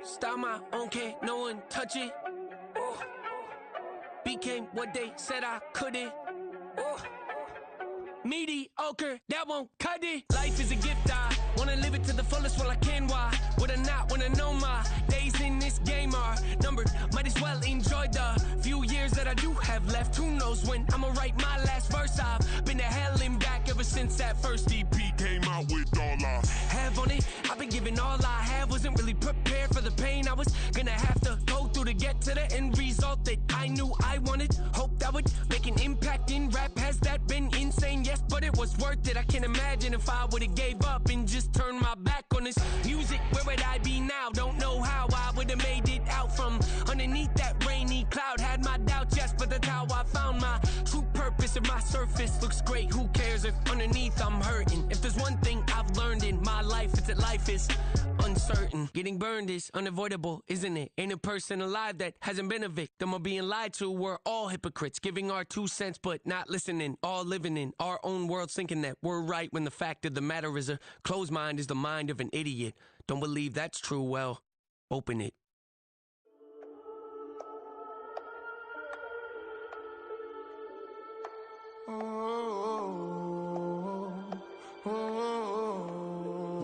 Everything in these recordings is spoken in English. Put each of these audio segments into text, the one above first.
Style my own, can't no one touch it. Oh. Became what they said I couldn't. Oh. Mediocre, that won't cut it. Life is a gift, I wanna live it to the fullest while I can. Why would I not wanna know my days in this game are numbered? Might as well enjoy the few years that I do have left. Who knows when I'ma write my last verse? I've been to hell and back ever since that first EP came out with all I have on it. I've been giving all I have, wasn't really prepared for the pain I was gonna have to go through to get to the end result that I knew I wanted. Hope that would make an impact in rap. Has that been insane? Yes, but it was worth it. I can't imagine if I would've gave up and just turned my back on this music. Where would I be now? Don't know how I would've made it out from underneath that rainy cloud. Had my doubts, yes, but that's how I found my true purpose. If my surface looks great, who cares if underneath I'm hurting? If there's one thing I've learned in my life, it's that life is uncertain. Getting burned is unavoidable, isn't it? Ain't a person alive that hasn't been a victim of being lied to. We're all hypocrites, giving our 2 cents but not listening. All living in our own world, thinking that we're right when the fact of the matter is a closed mind is the mind of an idiot. Don't believe that's true? Well, open it.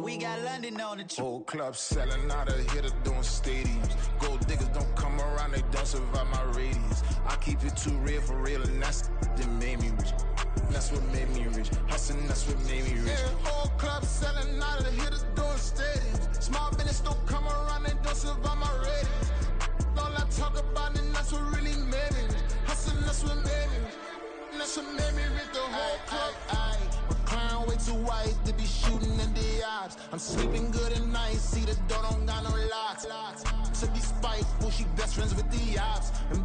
We got London on the trip. Whole club selling out of hitter doing stadiums. Gold diggers don't come around, they don't survive my radius. I keep it too real for real, and that's that made me rich. That's what made me rich. Hustling, that's what made me rich. Yeah, whole club selling out of hitters doing stadiums. Small business don't come around, they don't survive my radius. All I talk about, and that's what really made me rich. Hustling, that's what made me rich. That's what made me rich. The whole club. Clown way too white to be shooting in the ops. I'm sleeping good at night, see the door don't got no locks. To be spiteful, she best friends with the ops. And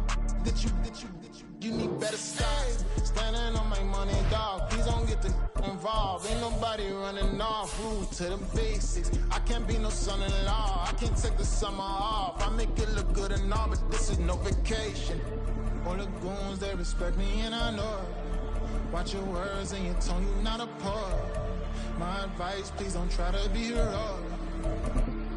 you need better stocks. Standing on my money, dog. Please don't get involved. Ain't nobody running off. Rude to the basics. I can't be no son-in-law. I can't take the summer off. I make it look good and all, but this is no vacation. All the goons, they respect me and I know it. Watch your words and your tone, you not a part. My advice, please don't try to be heroic.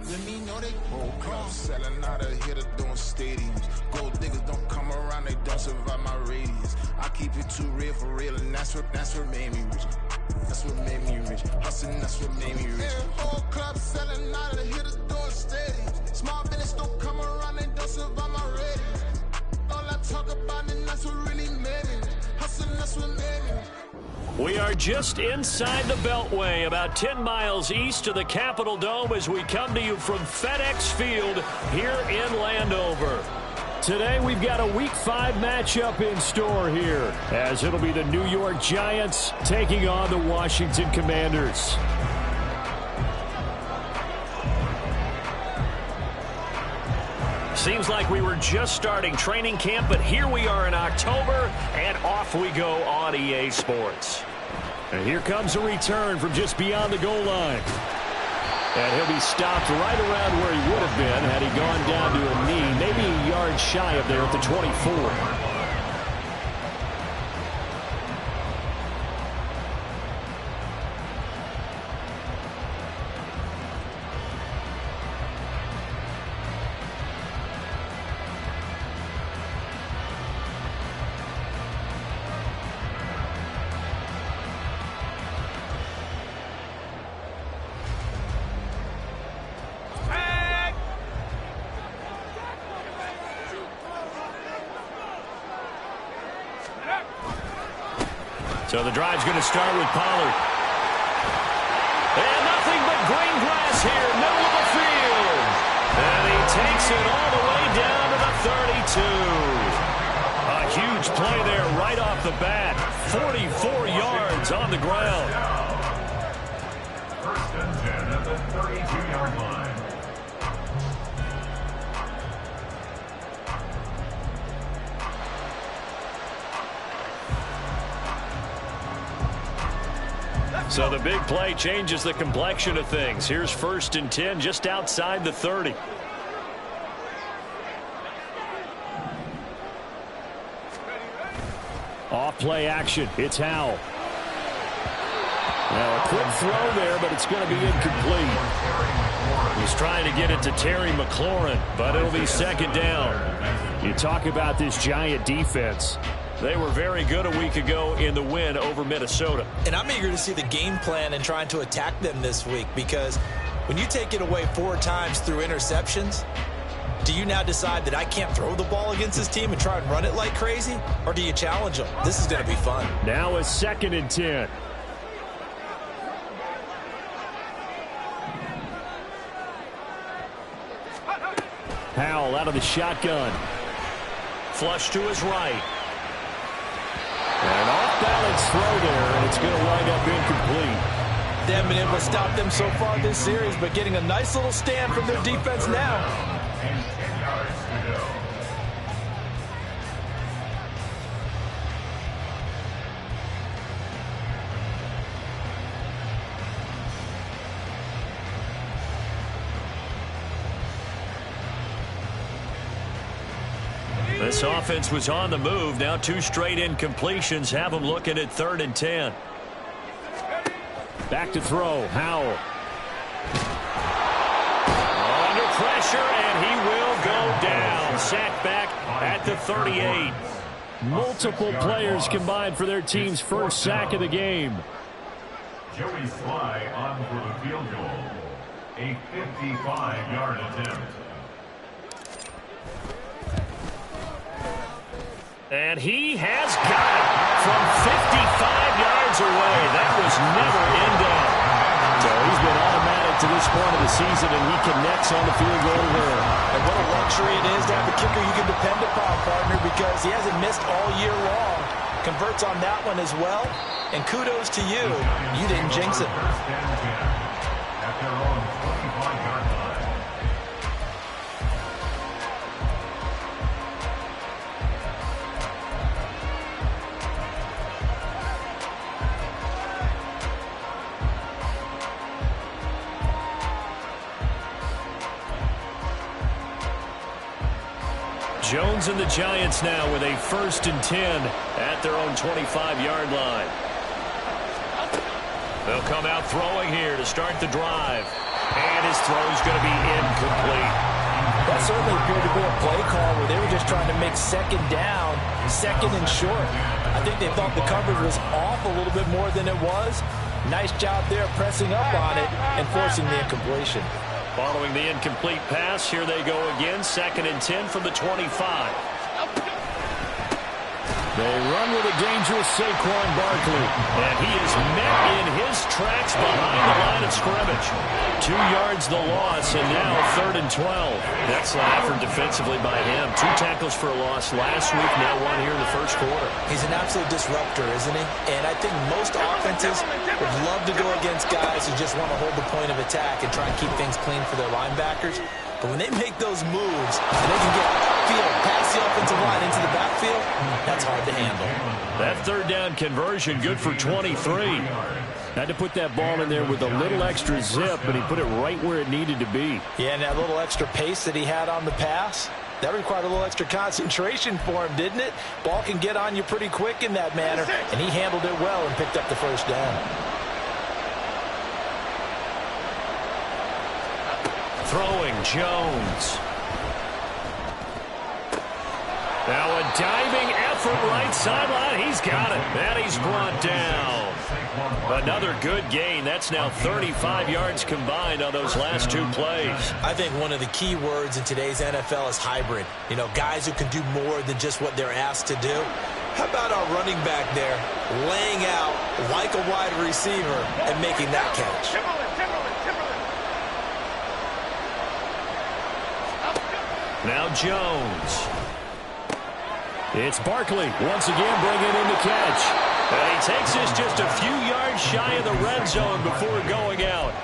Let me know they whole club selling out of hitter doing stadiums. Gold diggers don't come around, they don't survive my radius. I keep it too real for real, and that's what made me rich. That's what made me rich. Hustling, that's what made me rich. Yeah, whole club selling out of hitters doing stadiums. Small business don't come around, they don't survive my radius. All I talk about, and that's what really made me rich. Hustling, that's what made me rich. We are just inside the Beltway, about 10 miles east of the Capitol Dome as we come to you from FedEx Field here in Landover. Today we've got a Week 5 matchup in store here, as it'll be the New York Giants taking on the Washington Commanders. Seems like we were just starting training camp, but here we are in October, and off we go on EA Sports. And here comes a return from just beyond the goal line. And he'll be stopped right around where he would have been had he gone down to a knee, maybe a yard shy of there at the 24. So the drive's going to start with Pollard. And nothing but green grass here, middle of the field. And he takes it all the way down to the 32. A huge play there right off the bat. 44 yards on the ground. First and 10 at the 32-yard line. So the big play changes the complexion of things. Here's first and 10 just outside the 30. Off play action. It's Howell. Now a quick throw there, but it's going to be incomplete. He's trying to get it to Terry McLaurin, but it'll be second down. You talk about this Giant defense. They were very good a week ago in the win over Minnesota. And I'm eager to see the game plan and trying to attack them this week, because when you take it away 4 times through interceptions, do you now decide that I can't throw the ball against this team and try and run it like crazy? Or do you challenge them? This is going to be fun. Now a 2nd and 10. Howell out of the shotgun. Flush to his right. An off-balance throw there, and it's going to wind up incomplete. They haven't been able to stop them so far this series, but getting a nice little stand from their defense now. And 10 yards to go. This offense was on the move. Now 2 straight incompletions have them looking at 3rd and 10. Back to throw. Howell. Under pressure, and he will go down. Sacked back at the 38. Multiple players combined for their team's first sack of the game. Joey Sly on for the field goal. A 55-yard attempt. And he has got it from 55 yards away. That was never in doubt. So he's been automatic to this point of the season, and he connects on the field goal there. And what a luxury it is to have a kicker you can depend upon, partner, because he hasn't missed all year long. Converts on that one as well. And kudos to you. You didn't jinx it. First and 10 at their own 25-yard line. Jones and the Giants now with a 1st and 10 at their own 25-yard line. They'll come out throwing here to start the drive. And his throw's going to be incomplete. That certainly appeared to be a play call where they were just trying to make 2nd down, 2nd and short. I think they thought the coverage was off a little bit more than it was. Nice job there pressing up on it and forcing the incompletion. Following the incomplete pass, here they go again. 2nd and 10 from the 25. They run with a dangerous Saquon Barkley. And he is met in his tracks behind the line of scrimmage. 2 yards the loss, and now 3rd and 12. Excellent effort defensively by him. 2 tackles for a loss last week, now 1 here in the first quarter. He's an absolute disruptor, isn't he? And I think most offenses would love to go against guys who just want to hold the point of attack and try and keep things clean for their linebackers. But when they make those moves and they can get upfield, past the offensive line into the backfield, that's hard to handle. That 3rd down conversion, good for 23. Had to put that ball in there with a little extra zip, but he put it right where it needed to be. Yeah, and that little extra pace that he had on the pass, that required a little extra concentration for him, didn't it? Ball can get on you pretty quick in that manner, and he handled it well and picked up the 1st down. Throwing Jones. Now a diving effort right sideline. He's got it. And he's brought down. Another good gain. That's now 35 yards combined on those last 2 plays. I think one of the key words in today's NFL is hybrid. You know, guys who can do more than just what they're asked to do. How about our running back there laying out like a wide receiver and making that catch? Now Jones. It's Barkley once again bringing in the catch. And he takes this just a few yards shy of the red zone before going out.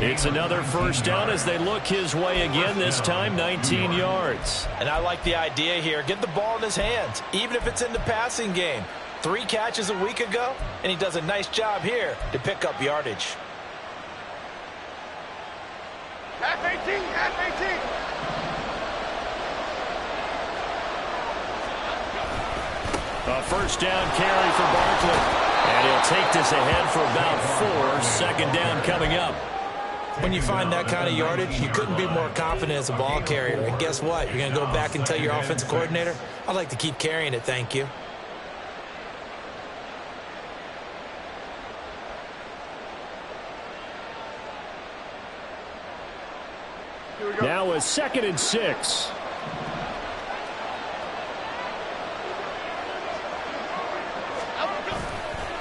It's another 1st down as they look his way again, this time 19 yards. And I like the idea here. Get the ball in his hands, even if it's in the passing game. 3 catches a week ago, and he does a nice job here to pick up yardage. Half 18, half 18. A 1st down carry for Barkley. And he'll take this ahead for about 4. 2nd down coming up. When you find that kind of yardage, you couldn't be more confident as a ball carrier. And guess what? You're going to go back and tell your offensive coordinator, I'd like to keep carrying it, thank you. Now a 2nd and 6.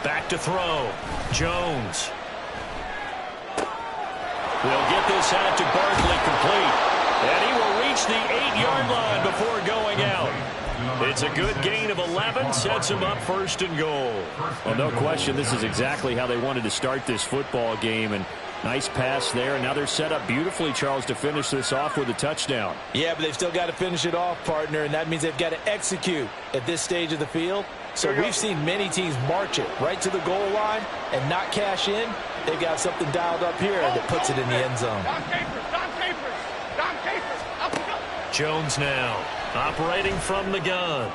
Back to throw. Jones. Will get this out to Barkley complete. And he will reach the 8-yard line before going out. It's a good gain of 11. Sets him up 1st and goal. Well, no question, this is exactly how they wanted to start this football game. And nice pass there. And now they're set up beautifully, Charles, to finish this off with a touchdown. Yeah, but they've still got to finish it off, partner. And that means they've got to execute at this stage of the field. So we've seen many teams march it right to the goal line and not cash in. They've got something dialed up here that puts it in the end zone. Jones now operating from the gun.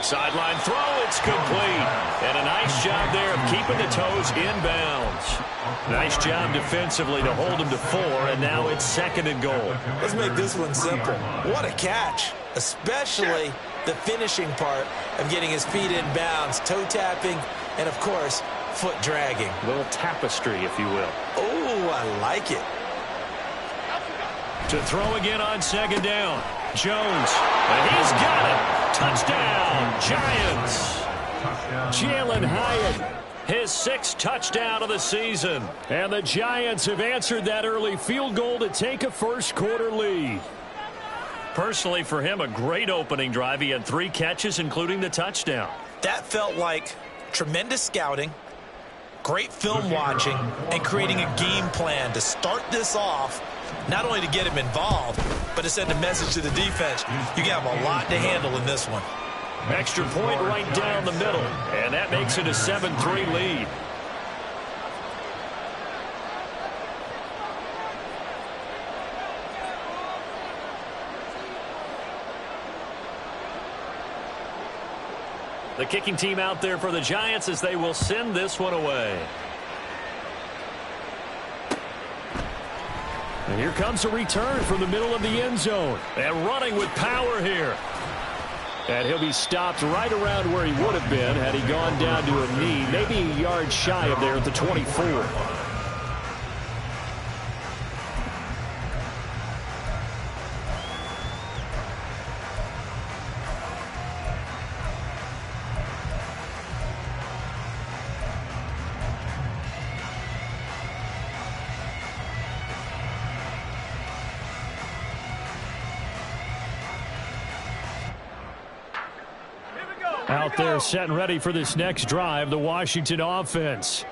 Sideline throw, it's complete. And a nice job there of keeping the toes inbounds. Nice job defensively to hold him to 4, and now it's 2nd and goal. Let's make this one simple. What a catch, especially the finishing part of getting his feet in bounds, toe tapping, and of course, foot dragging. A little tapestry, if you will. Oh, I like it. To throw again on 2nd down. Jones, and he's got it. Touchdown, Giants. Jalen Hyatt, his 6th touchdown of the season. And the Giants have answered that early field goal to take a first-quarter lead. Personally, for him, a great opening drive. He had 3 catches, including the touchdown. That felt like tremendous scouting, great film watching, and creating a game plan to start this off, not only to get him involved, but to send a message to the defense. You have a lot to handle in this one. Extra point right down the middle, and that makes it a 7-3 lead. The kicking team out there for the Giants as they will send this one away. And here comes a return from the middle of the end zone. And running with power here. And he'll be stopped right around where he would have been had he gone down to a knee, maybe a yard shy of there at the 24. Out there set and ready for this next drive, the Washington offense.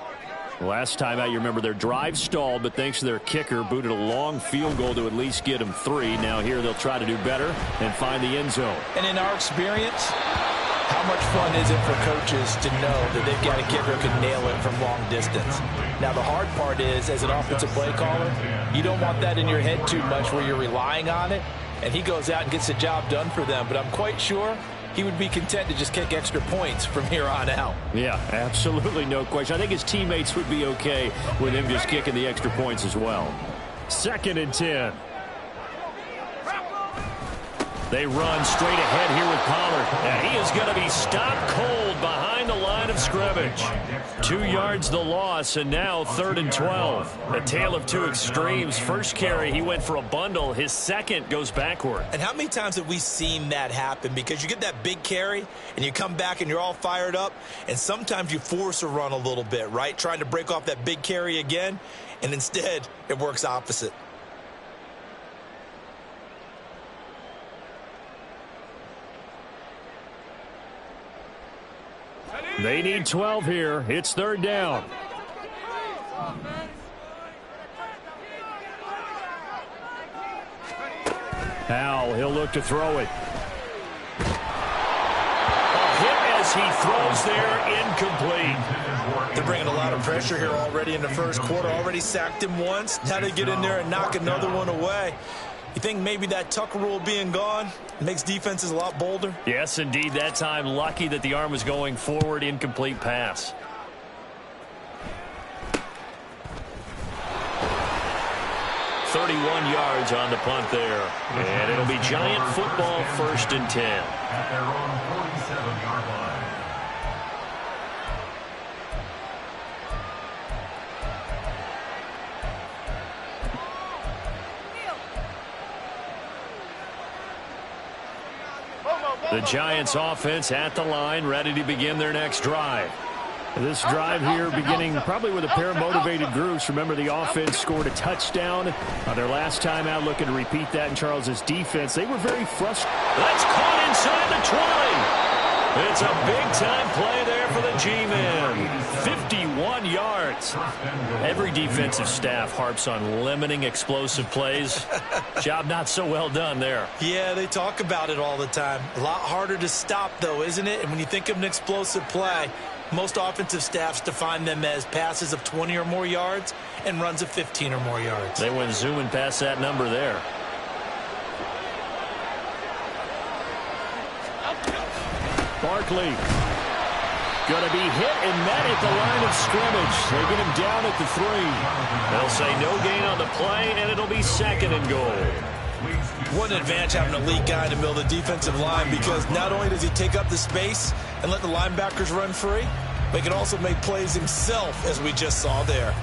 Last time out, you remember their drive stalled, but thanks to their kicker, booted a long field goal to at least get them 3. Now here they'll try to do better and find the end zone. And in our experience, how much fun is it for coaches to know that they've got a kicker who can nail it from long distance? Now the hard part is, as an offensive play caller, you don't want that in your head too much where you're relying on it, and he goes out and gets the job done for them. But I'm quite sure he would be content to just kick extra points from here on out. Yeah, absolutely no question. I think his teammates would be okay with him just kicking the extra points as well. 2nd and 10. They run straight ahead here with Pollard. And he is going to be stopped cold behind the line of scrimmage. 2 yards the loss, and now 3rd and 12. A tale of 2 extremes. First carry, he went for a bundle. His second goes backward. And how many times have we seen that happen? Because you get that big carry, and you come back and you're all fired up, and sometimes you force a run a little bit, right? Trying to break off that big carry again, and instead it works opposite. They need 12 here. It's 3rd down. Howell, he'll look to throw it. A hit as he throws there, incomplete. They're bringing a lot of pressure here already in the first quarter. Already sacked him once. Now they get in there and knock another one away. You think maybe that Tucker rule being gone makes defenses a lot bolder? Yes, indeed. That time, lucky that the arm was going forward. Incomplete pass. 31 yards on the punt there. And it'll be Giant football, 1st and 10. At their own 47-yard line. The Giants offense at the line, ready to begin their next drive. This drive here beginning probably with a pair of motivated groups. Remember, the offense scored a touchdown on their last time out, looking to repeat that in Charles's defense. They were very frustrated. That's caught inside the 20. It's a big-time play there for the G-Men. 51 yards. Every defensive staff harps on limiting explosive plays. Job not so well done there. Yeah, they talk about it all the time. A lot harder to stop, though, isn't it? And when you think of an explosive play, most offensive staffs define them as passes of 20 or more yards and runs of 15 or more yards. They went zooming past that number there. Barkley going to be hit and met at the line of scrimmage. They get him down at the 3. They'll say no gain on the play, and it'll be 2nd and goal. What an advantage having an elite guy in the middle of the defensive line, because not only does he take up the space and let the linebackers run free, but he can also make plays himself, as we just saw there.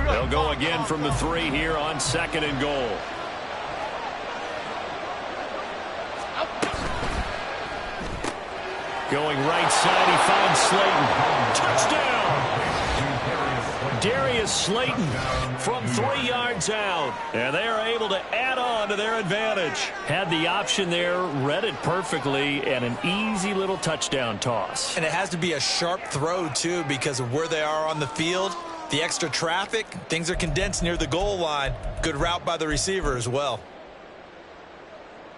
They'll go again from the 3 here on 2nd and goal. Going right side, he finds Slayton. Touchdown! Darius Slayton from 3 yards out. And they are able to add on to their advantage. Had the option there, read it perfectly, and an easy little touchdown toss. And it has to be a sharp throw, too, because of where they are on the field. The extra traffic, things are condensed near the goal line. Good route by the receiver as well.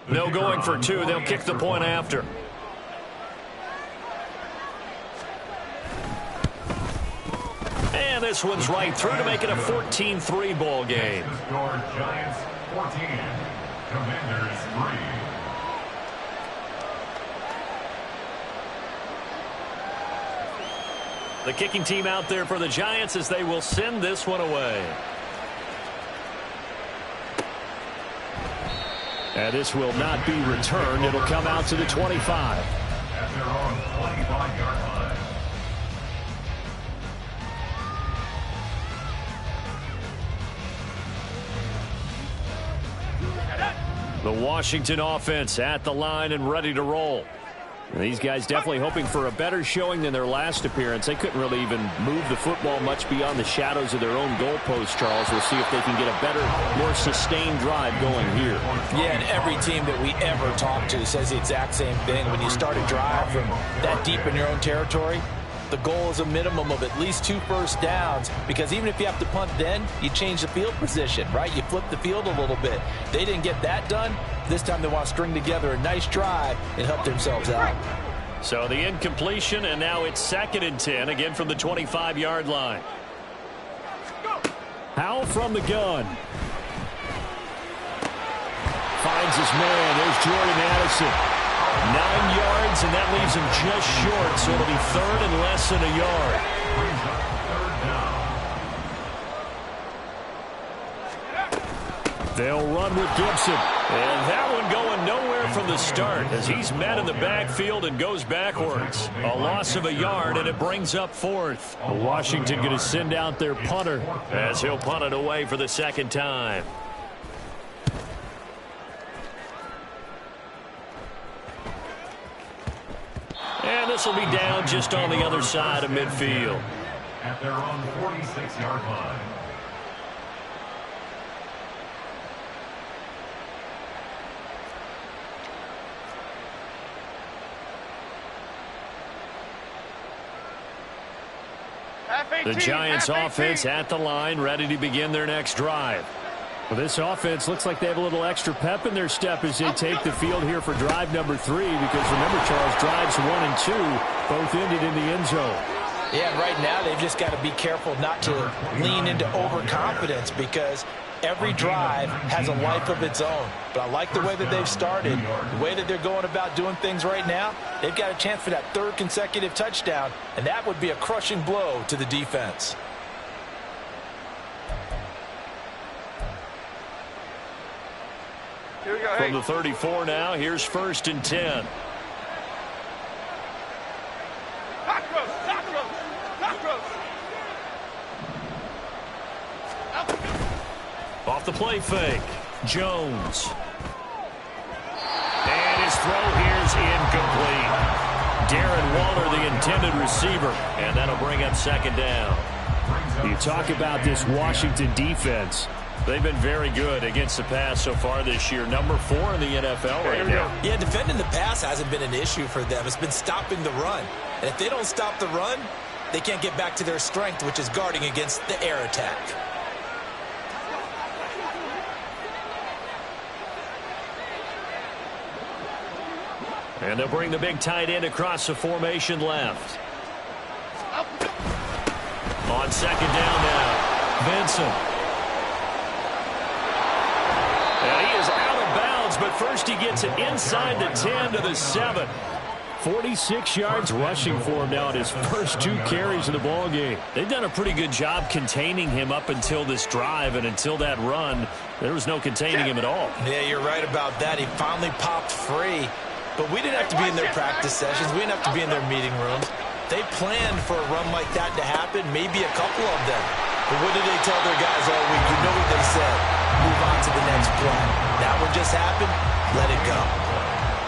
No going for 2. They'll kick the point after. And this one's right through to make it a 14-3 ball game. Giants 14, Commanders 3. The kicking team out there for the Giants as they will send this one away. And this will not be returned. It'll come out to the 25. At their own 25-yard line. The Washington offense at the line and ready to roll. And these guys definitely hoping for a better showing than their last appearance. They couldn't really even move the football much beyond the shadows of their own goalpost, Charles. We'll see if they can get a better, more sustained drive going here. Yeah, and every team that we ever talk to says the exact same thing. When you start a drive from that deep in your own territory, the goal is a minimum of at least 2 first downs, because even if you have to punt then, you change the field position, right? You flip the field a little bit. They didn't get that done. This time they want to string together a nice drive and help themselves out. So the incompletion, and now it's 2nd and 10, again from the 25-yard line. Howell from the gun. Finds his man. There's Jordan Addison. 9 yards, and that leaves him just short, so it'll be 3rd and less than a yard. They'll run with Gibson. And that one going nowhere from the start as he's met in the backfield and goes backwards. A loss of a yard, and it brings up 4th. Washington going to send out their punter as he'll punt it away for the 2nd time. And this will be down just on the other side of midfield. At their own 46-yard line. The Giants offense at the line, ready to begin their next drive. Well, this offense looks like they have a little extra pep in their step as they take the field here for drive number 3, because remember, Charles, drives 1 and 2 both ended in the end zone. Yeah, and right now they've just got to be careful not to lean into overconfidence because every drive has a life of its own. But I like the way that they've started, the way that they're going about doing things right now. They've got a chance for that third consecutive touchdown, and that would be a crushing blow to the defense. Here we go. From the 34 now, here's 1st and 10. Off the play fake, Jones. And his throw here's incomplete. Darren Waller, the intended receiver, and that'll bring up 2nd down. You talk about this Washington defense. They've been very good against the pass so far this year. Number 4 in the NFL right now. Yeah, defending the pass hasn't been an issue for them. It's been stopping the run. And if they don't stop the run, they can't get back to their strength, which is guarding against the air attack. And they'll bring the big tight end across the formation left. On 2nd down now, Vincent. And he is out of bounds, but first he gets it inside the 10 to the 7. 46 yards rushing for him now in his first 2 carries in the ballgame. They've done a pretty good job containing him up until this drive, and until that run, there was no containing him at all. Yeah, you're right about that. He finally popped free. But we didn't have to be in their practice sessions. We didn't have to be in their meeting rooms. They planned for a run like that to happen, maybe a couple of them. But what did they tell their guys all week? You know what they said. Move on to the next play. That one just happened. Let it go.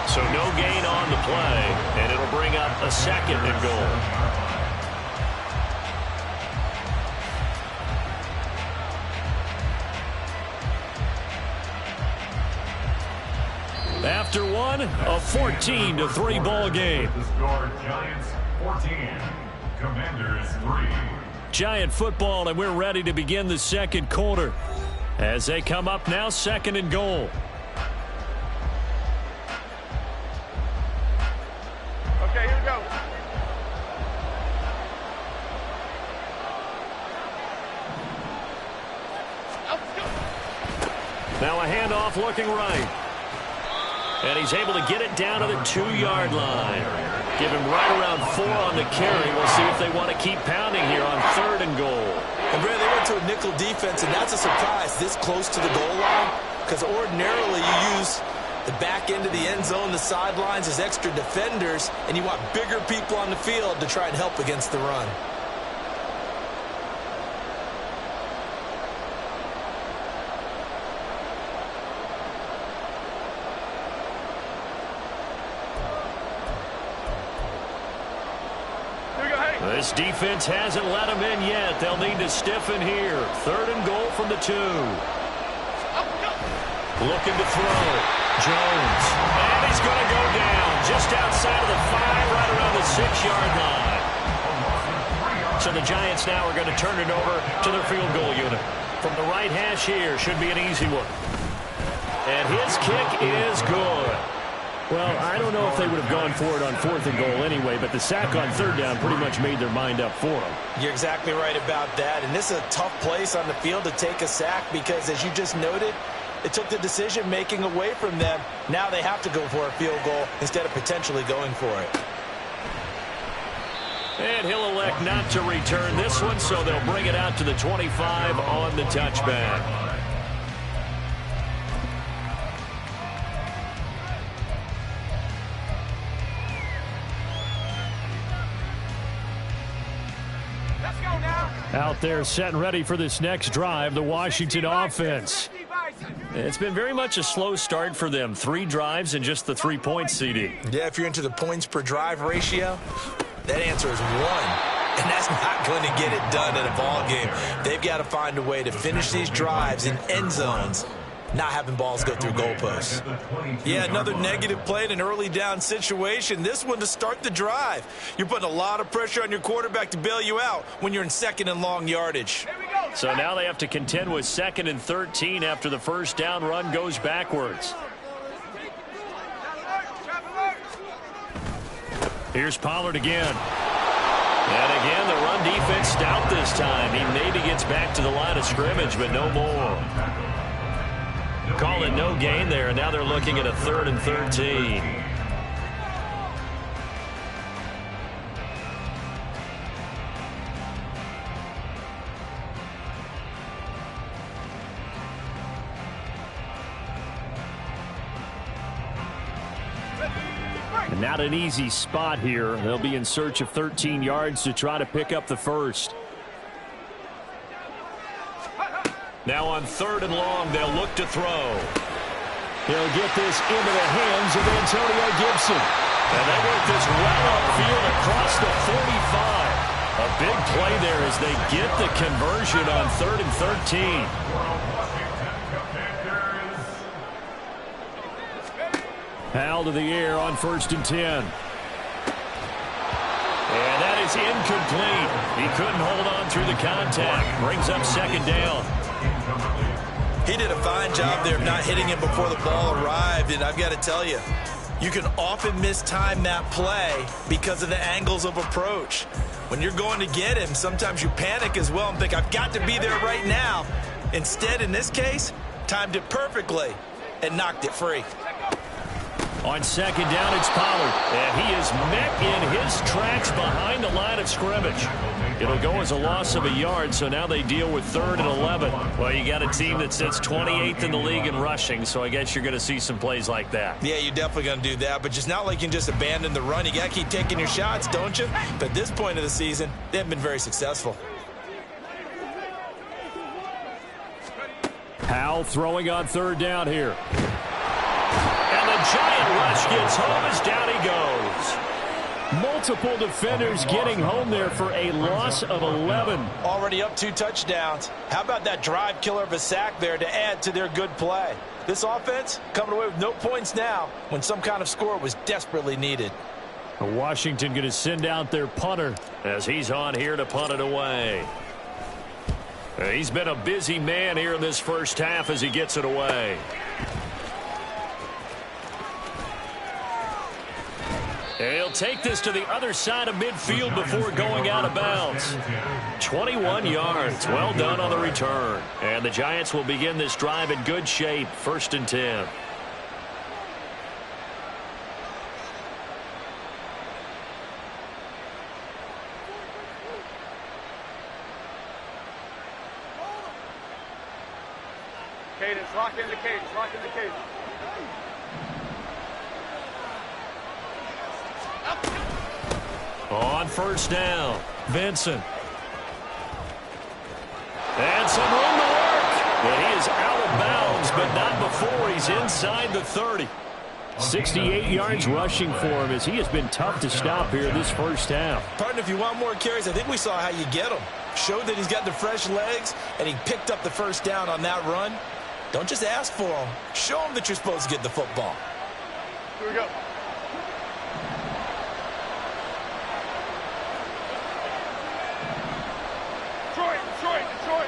So no gain on the play, and it'll bring up a 2nd and goal. After one, a 14-3 ball game. The score, Giants 14, Commanders 3. Giant football, and we're ready to begin the 2nd quarter. As they come up now, 2nd and goal. Okay, here we go. Now a handoff looking right. And he's able to get it down to the 2-yard line. Give him right around 4 on the carry. We'll see if they want to keep pounding here on 3rd and goal. And Brad, they went to a nickel defense, and that's a surprise this close to the goal line, because ordinarily you use the back end of the end zone, the sidelines as extra defenders, and you want bigger people on the field to try and help against the run. This defense hasn't let them in yet. They'll need to stiffen here. 3rd and goal from the 2. Looking to throw. Jones. And he's going to go down just outside of the 5, right around the 6-yard line. So the Giants now are going to turn it over to their field goal unit. From the right hash here, should be an easy one. And his kick is good. Well, I don't know if they would have gone for it on 4th and goal anyway, but the sack on 3rd down pretty much made their mind up for them. You're exactly right about that, and this is a tough place on the field to take a sack because, as you just noted, it took the decision-making away from them. Now they have to go for a field goal instead of potentially going for it. And he'll elect not to return this one, so they'll bring it out to the 25 on the touchback. Out there set and ready for this next drive, the Washington offense. It's been very much a slow start for them. 3 drives and just the 3 points, CD. Yeah, if you're into the points per drive ratio, that answer is 1. And that's not going to get it done in a ball game. They've got to find a way to finish these drives in end zones, not having balls go through goalposts. Yeah, another negative play in an early down situation. This one to start the drive. You're putting a lot of pressure on your quarterback to bail you out when you're in 2nd and long yardage. So now they have to contend with 2nd and 13 after the first down run goes backwards. Here's Pollard again. And again, the run defense stout this time. He maybe gets back to the line of scrimmage, but no more. Call it no gain there, and now they're looking at a 3rd and 13. And not an easy spot here. They'll be in search of 13 yards to try to pick up the first. Now on 3rd and long, they'll look to throw. He'll get this into the hands of Antonio Gibson. And they work this well upfield across the 45. A big play there as they get the conversion on 3rd and 13. Powell to the air on 1st and 10. And that is incomplete. He couldn't hold on through the contact. Brings up 2nd down. He did a fine job there of not hitting him before the ball arrived, and I've got to tell you, you can often mistime that play because of the angles of approach. When you're going to get him, sometimes you panic as well and think, I've got to be there right now. Instead, in this case, timed it perfectly and knocked it free. On 2nd down, it's Pollard. And he is met in his tracks behind the line of scrimmage. It'll go as a loss of a yard, so now they deal with 3rd and 11. Well, you got a team that sits 28th in the league in rushing, so I guess you're going to see some plays like that. Yeah, you're definitely going to do that, but it's not like you can just abandon the run. You got to keep taking your shots, don't you? But at this point of the season, they haven't been very successful. Powell throwing on 3rd down here. And the giant rush gets home as down he goes. Multiple defenders getting home there for a loss of 11. Already up 2 touchdowns. How about that drive killer of a sack there to add to their good play? This offense coming away with no points now when some kind of score was desperately needed. Washington going to send out their punter as he's on here to punt it away. He's been a busy man here in this first half as he gets it away. He'll take this to the other side of midfield before going out of bounds. 21 yards. Well done on the return. And the Giants will begin this drive in good shape. 1st and 10. Cadence, lock in the cadence, lock in the cadence. On 1st down, Vincent. And some room to work. And he is out of bounds, but not before he's inside the 30. 68 yards rushing for him as he has been tough to stop here this first half. Partner, if you want more carries, I think we saw how you get him. Showed that he's got the fresh legs, and he picked up the 1st down on that run. Don't just ask for him. Show him that you're supposed to get the football. Here we go. Detroit.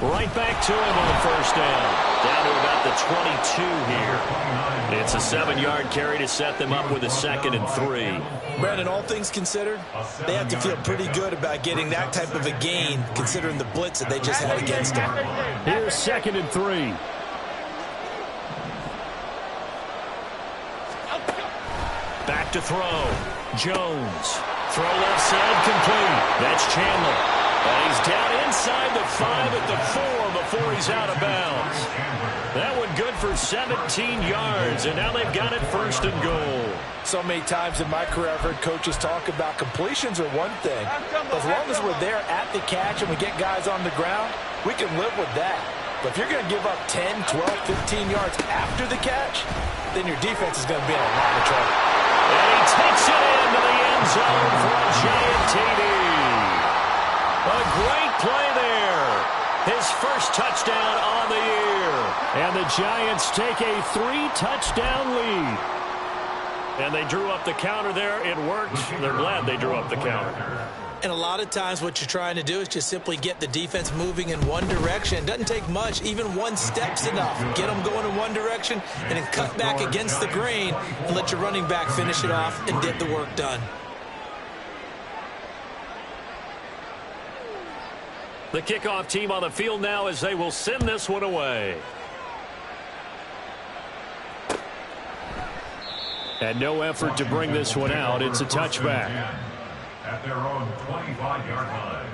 Right back to him on 1st down. Down to about the 22 here. It's a 7-yard carry to set them up with a 2nd and 3. Brandon, all things considered, they have to feel pretty good about getting that type of a gain considering the blitz that they just had against them. Here's 2nd and 3. Back to throw. Jones. Throw left side complete. That's Chandler. And he's down inside the 5 at the 4 before he's out of bounds. That one good for 17 yards, and now they've got it 1st and goal. So many times in my career I've heard coaches talk about completions are one thing. As long as we're there at the catch and we get guys on the ground, we can live with that. But if you're going to give up 10, 12, 15 yards after the catch, then your defense is going to be in a lot of trouble. And he takes it into the end zone for a giant TD. A great play there. His first touchdown on the year. And the Giants take a 3-touchdown lead. And they drew up the counter there. It worked. They're glad they drew up the counter. And a lot of times what you're trying to do is just simply get the defense moving in one direction. It doesn't take much. Even one step's enough. Get them going in one direction and then cut back against the grain and let your running back finish it off and get the work done. The kickoff team on the field now as they will send this one away. And no effort to bring this one out. It's a touchback. At their own 25-yard line.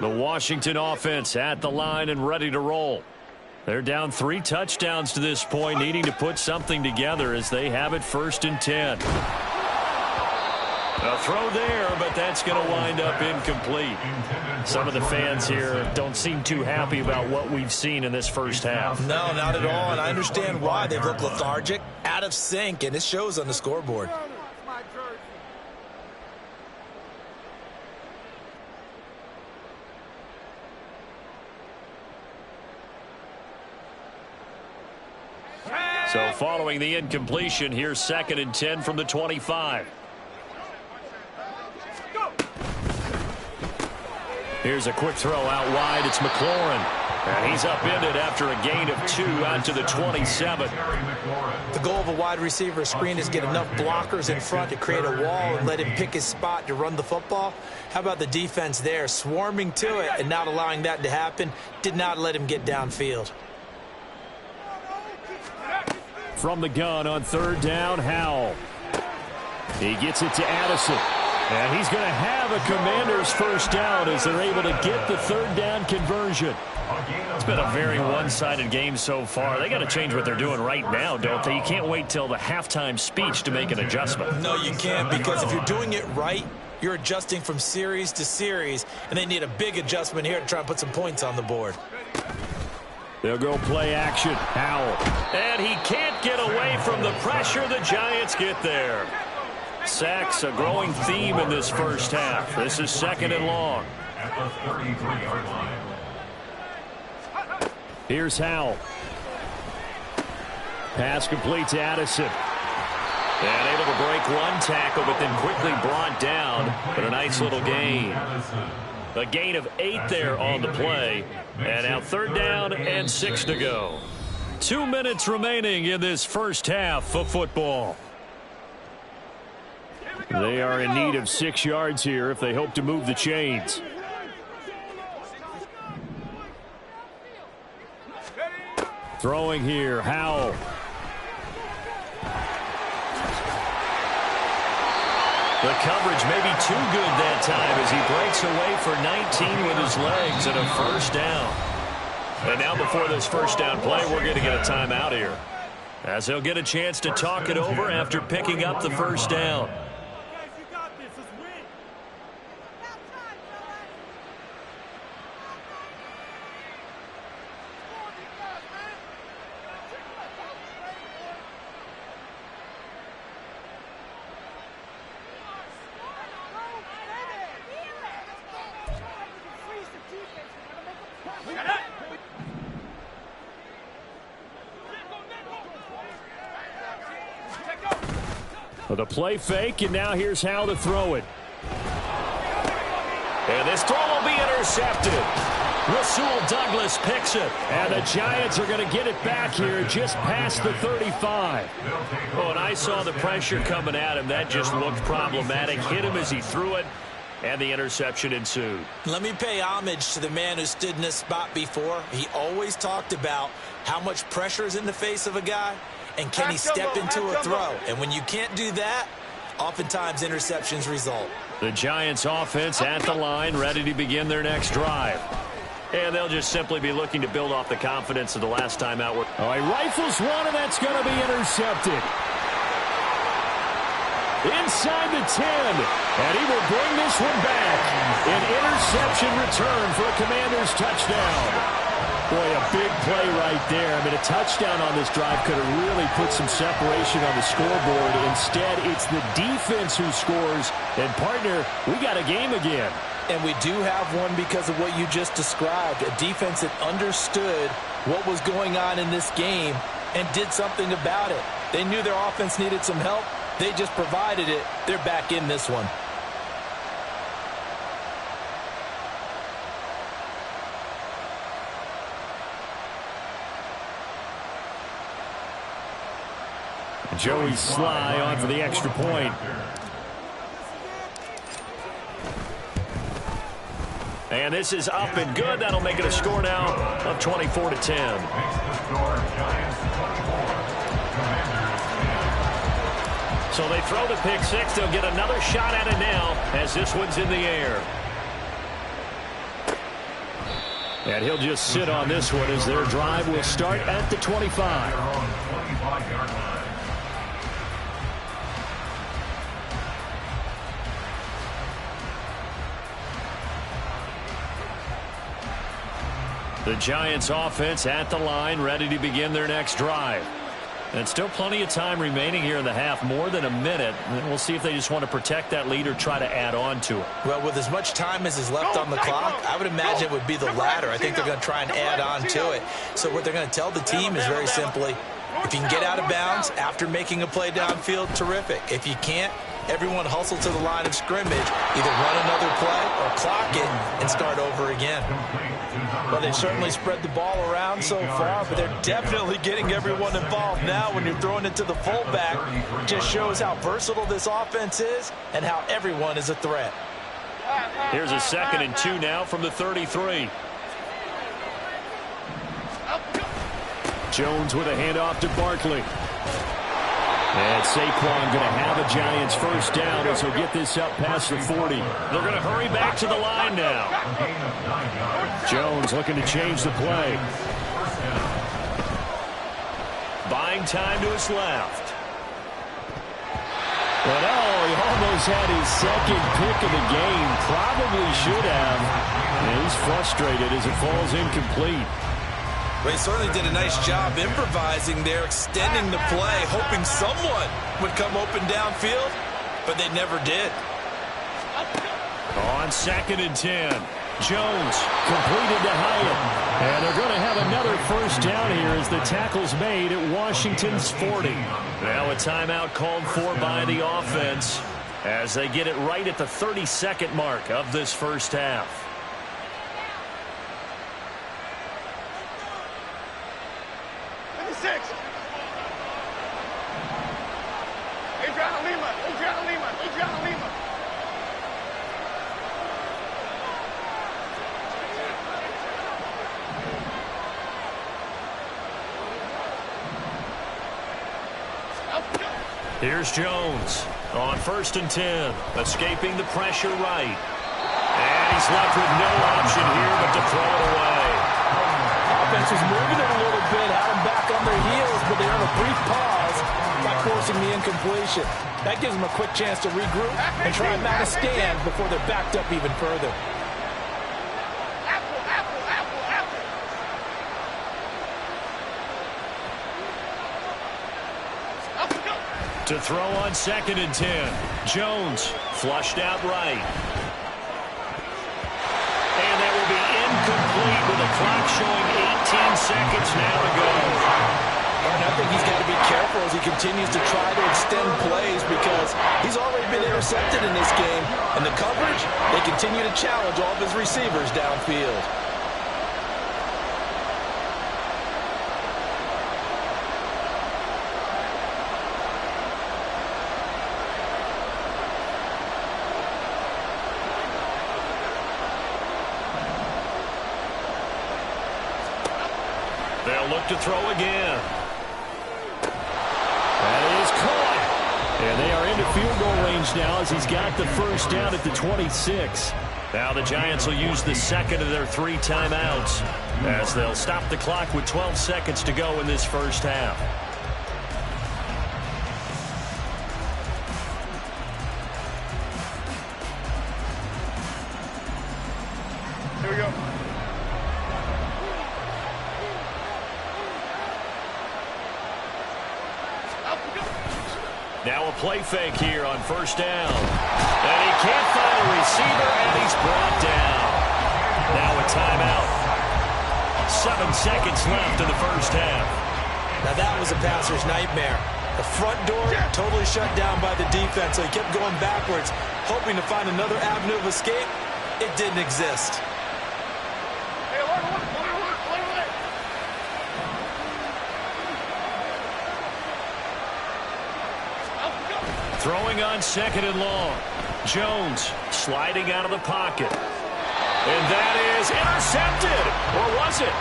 The Washington offense at the line and ready to roll. They're down 3 touchdowns to this point, needing to put something together as they have it 1st and 10. A throw there, but that's going to wind up incomplete. Some of the fans here don't seem too happy about what we've seen in this first half. No, not at all, and I understand why. They've looked lethargic, out of sync, and it shows on the scoreboard. So following the incompletion, here's 2nd and 10 from the 25. Here's a quick throw out wide. It's McLaurin. And he's upended after a gain of 2 out to the 27. The goal of a wide receiver screen is get enough blockers in front to create a wall and let him pick his spot to run the football. How about the defense there, swarming to it and not allowing that to happen? Did not let him get downfield. From the gun on 3rd down, Howell. He gets it to Addison. And he's going to have a Commanders 1st down as they're able to get the 3rd down conversion. It's been a very one-sided game so far. They got to change what they're doing right now, don't they? You can't wait till the halftime speech to make an adjustment. No, you can't, because if you're doing it right, you're adjusting from series to series, and they need a big adjustment here to try and put some points on the board. They'll go play action. Howell. And he can't get away from the pressure. The Giants get there. Sacks, a growing theme in this first half. This is 2nd and long. At the 33-yard line. Here's Howell. Pass complete to Addison. And able to break one tackle, but then quickly brought down. But a nice little gain. A gain of 8 there on the play. And now 3rd down and 6 to go. 2 minutes remaining in this first half of football. They are in need of 6 yards here if they hope to move the chains. Throwing here, Howell. The coverage may be too good that time as he breaks away for 19 with his legs and a 1st down. And now before this 1st down play, we're going to get a timeout here, as they'll get a chance to talk it over after picking up the 1st down. The play fake, and now here's how to throw it. And this throw will be intercepted. Rasul Douglas picks it. And the Giants are going to get it back here just past the 35. Oh, and I saw the pressure coming at him. That just looked problematic. Hit him as he threw it, and the interception ensued. Let me pay homage to the man who stood in this spot before. He always talked about how much pressure is in the face of a guy, and can he step into a throw? And when you can't do that, oftentimes interceptions result. The Giants offense at the line, ready to begin their next drive. And they'll just simply be looking to build off the confidence of the last time out. He rifles one, and that's going to be intercepted. Inside the 10, and he will bring this one back. An interception return for a Commanders touchdown. Boy, a big play right there. I mean, a touchdown on this drive could have really put some separation on the scoreboard. Instead, it's the defense who scores. And, partner, we got a game again. And we do have one because of what you just described. A defense that understood what was going on in this game and did something about it. They knew their offense needed some help. They just provided it. They're back in this one. Joey Sly on for the extra point. And this is up and good. That'll make it a score now of 24-10. So they throw the pick six. They'll get another shot at it now as this one's in the air. And he'll just sit on this one as their drive will start at the 25. The Giants offense at the line, ready to begin their next drive. And still plenty of time remaining here in the half, more than a minute. And we'll see if they just want to protect that lead or try to add on to it. Well, with as much time as is left on the clock, I would imagine it would be the latter. I think they're going to try and add on to it. So what they're going to tell the team is very simply, if you can get out of bounds after making a play downfield, terrific. If you can't, everyone hustle to the line of scrimmage, either run another play or clock it and start over again. Well, they've certainly spread the ball around so far, but they're definitely getting everyone involved now. When you're throwing it to the fullback, it just shows how versatile this offense is and how everyone is a threat. Here's a 2nd and 2 now from the 33. Jones with a handoff to Barkley. And Saquon going to have a Giants first down as he'll get this up past the 40. They're going to hurry back to the line now. Jones looking to change the play. Buying time to his left. But he almost had his second pick of the game. Probably should have. And he's frustrated as it falls incomplete. They certainly did a nice job improvising there, extending the play, hoping someone would come open downfield, but they never did. On 2nd and 10, Jones completed to Hyatt. And they're going to have another first down here as the tackle's made at Washington's 40. Now a timeout called for by the offense as they get it right at the 32nd mark of this first half. Here's Jones on 1st and 10, escaping the pressure right. And he's left with no option here but to throw it away. Offense was moving it a little bit, had them back on their heels, but they earned a brief pause by forcing the incompletion. That gives them a quick chance to regroup and try and mount a stand before they're backed up even further. To throw on 2nd and 10. Jones flushed out right. And that will be incomplete with the clock showing 18 seconds now to go. And I think he's got to be careful as he continues to try to extend plays because he's already been intercepted in this game. And the coverage, they continue to challenge all of his receivers downfield. They'll look to throw again. That is caught. And they are into field goal range now as he's got the first down at the 26. Now the Giants will use the second of their 3 timeouts as they'll stop the clock with 12 seconds to go in this first half. Here we go. Now a play fake here on first down. And he can't find a receiver, and he's brought down. Now a timeout. 7 seconds left in the first half. Now that was a passer's nightmare. The front door totally shut down by the defense, so he kept going backwards, hoping to find another avenue of escape. It didn't exist. Throwing on second and long. Jones sliding out of the pocket. And that is intercepted. Or was it?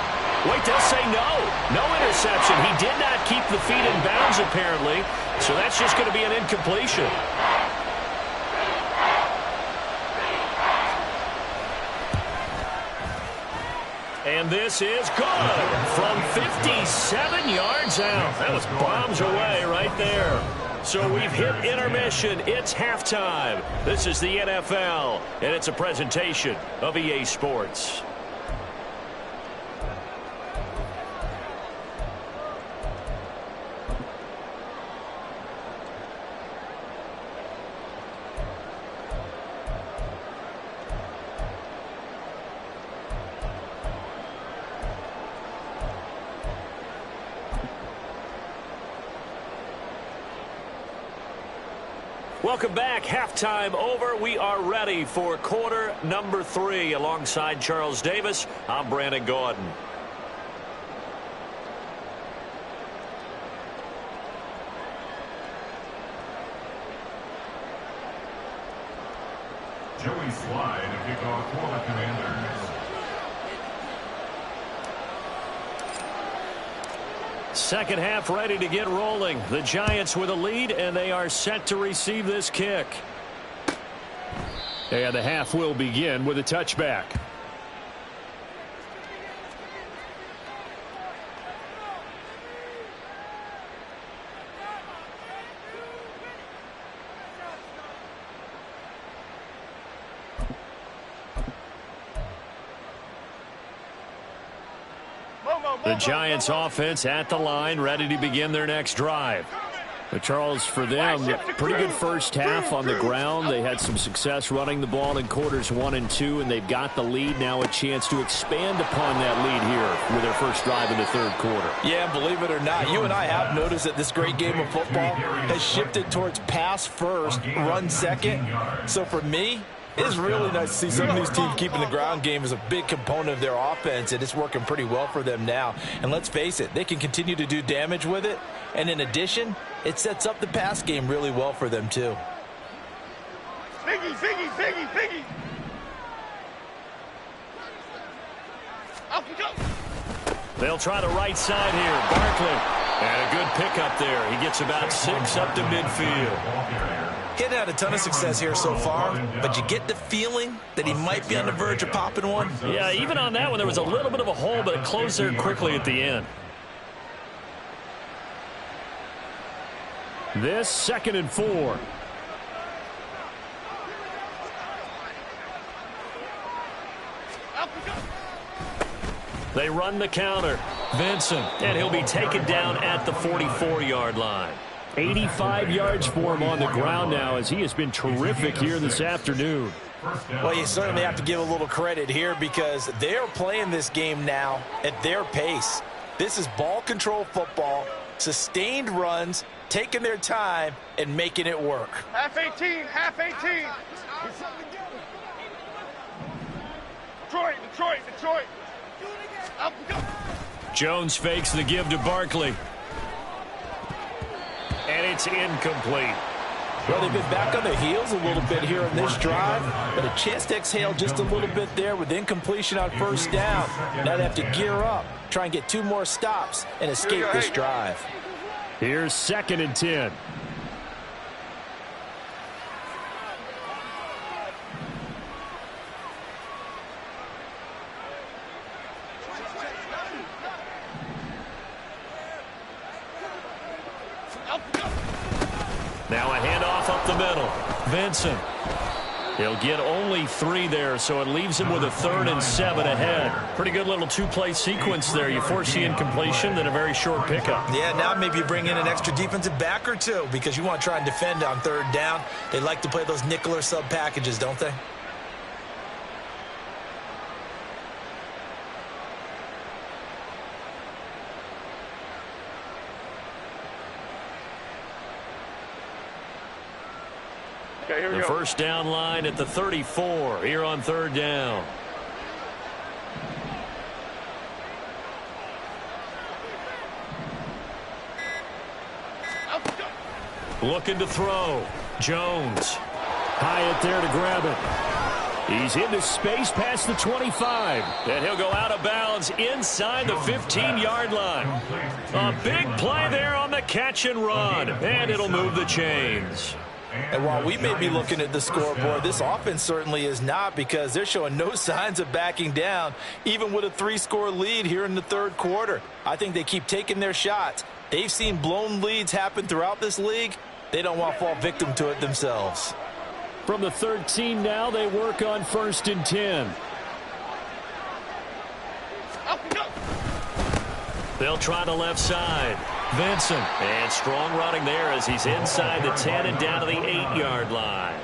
Wait, they'll say no. No interception. He did not keep the feet in bounds, apparently. So that's just going to be an incompletion. And this is good from 57 yards out. That was bombs away right there. So we've hit intermission. It's halftime. This is the NFL, and it's a presentation of EA Sports. Welcome back. Halftime over. We are ready for quarter number 3. Alongside Charles Davis, I'm Brandon Gordon. Joey Slye to kick off for the Commanders. Second half ready to get rolling. The Giants with a lead, and they are set to receive this kick. And the half will begin with a touchback. The Giants offense at the line, ready to begin their next drive. But Charles, for them, pretty good first half on the ground. They had some success running the ball in quarters 1 and 2, and they've got the lead now, a chance to expand upon that lead here with their first drive in the third quarter. Yeah, believe it or not, you and I have noticed that this great game of football has shifted towards pass first, run second. So for me, it's really nice to see some of these teams keeping the ground game as a big component of their offense, and it's working pretty well for them now. And let's face it, they can continue to do damage with it. And in addition, it sets up the pass game really well for them, too. Biggie, Biggie, Biggie, Biggie. Up we go. They'll try the right side here. Barkley. And a good pickup there. He gets about 6 up to midfield. He's had a ton of success here so far, but you get the feeling that he might be on the verge of popping one. Yeah, even on that one, there was a little bit of a hole, but it closed there quickly at the end. This 2nd and 4. They run the counter. Vincent, and he'll be taken down at the 44-yard line. 85 yards for him on the ground now, as he has been terrific here this afternoon. Well, you certainly have to give a little credit here because they're playing this game now at their pace. This is ball control football, sustained runs, taking their time, and making it work. Half 18, half 18. Detroit, Detroit, Detroit. Up we go. Jones fakes the give to Barkley. And it's incomplete. Well, they've been back on their heels a little bit here in this drive, but a chance to exhale just a little bit there with incompletion on first down. Now they have to gear up, try and get 2 more stops, and escape this drive. Here's 2nd and 10. Now a handoff up the middle. Vincent. He'll get only 3 there, so it leaves him with a 3rd and 7 ahead. Pretty good little 2-play sequence there. You force the incompletion, then a very short pickup. Yeah, now maybe you bring in an extra defensive back or 2 because you want to try and defend on 3rd down. They like to play those nickel or sub packages, don't they? The first down line at the 34 here on 3rd down. Looking to throw. Jones. High it there to grab it. He's into space past the 25. And he'll go out of bounds inside the 15-yard line. A big play there on the catch and run. And it'll move the chains. And while we may be looking at the scoreboard, this offense certainly is not, because they're showing no signs of backing down, even with a 3-score lead here in the 3rd quarter. I think they keep taking their shots. They've seen blown leads happen throughout this league. They don't want to fall victim to it themselves. From the 13 now, they work on 1st and 10. They'll try the left side. Vincent. And strong running there as he's inside the 10 and down to the 8-yard line.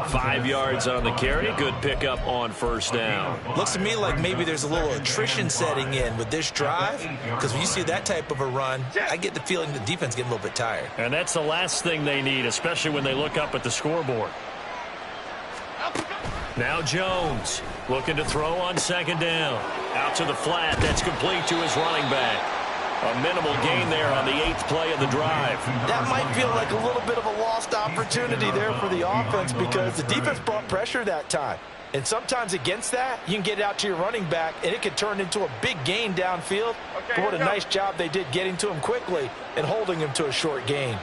5 yards on the carry. Good pickup on 1st down. Looks to me like maybe there's a little attrition setting in with this drive, because when you see that type of a run, I get the feeling the defense getting a little bit tired. And that's the last thing they need, especially when they look up at the scoreboard. Now Jones looking to throw on 2nd down. Out to the flat. That's complete to his running back. A minimal gain there on the 8th play of the drive. That might feel like a little bit of a lost opportunity there for the offense, because the defense brought pressure that time. And sometimes against that, you can get it out to your running back, and it can turn into a big gain downfield. But what a nice job they did getting to him quickly and holding him to a short gain.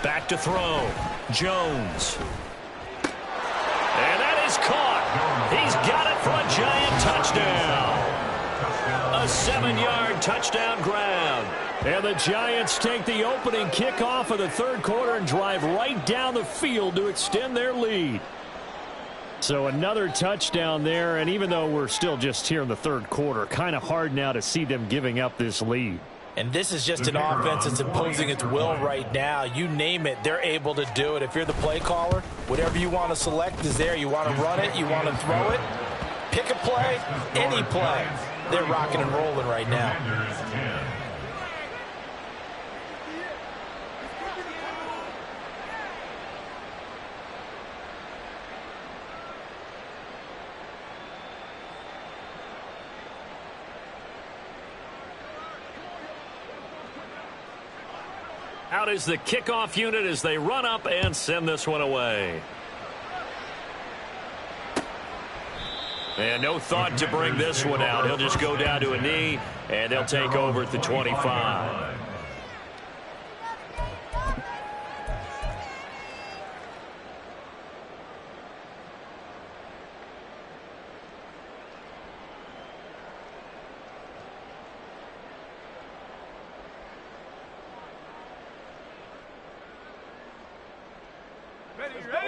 Back to throw. Jones. And that is caught. He's got it for a giant touchdown. A 7-yard touchdown grab. And the Giants take the opening kickoff of the 3rd quarter and drive right down the field to extend their lead. So another touchdown there, and even though we're still just here in the 3rd quarter, kind of hard now to see them giving up this lead. And this is just an offense that's imposing its will right now. You name it, they're able to do it. If you're the play caller, whatever you want to select is there. You want to run it, you want to throw it, pick a play, any play. They're rocking and rolling right now. Out is the kickoff unit as they run up and send this one away. And no thought to bring this one out. He'll just go down to a knee, and they'll take over at the 25.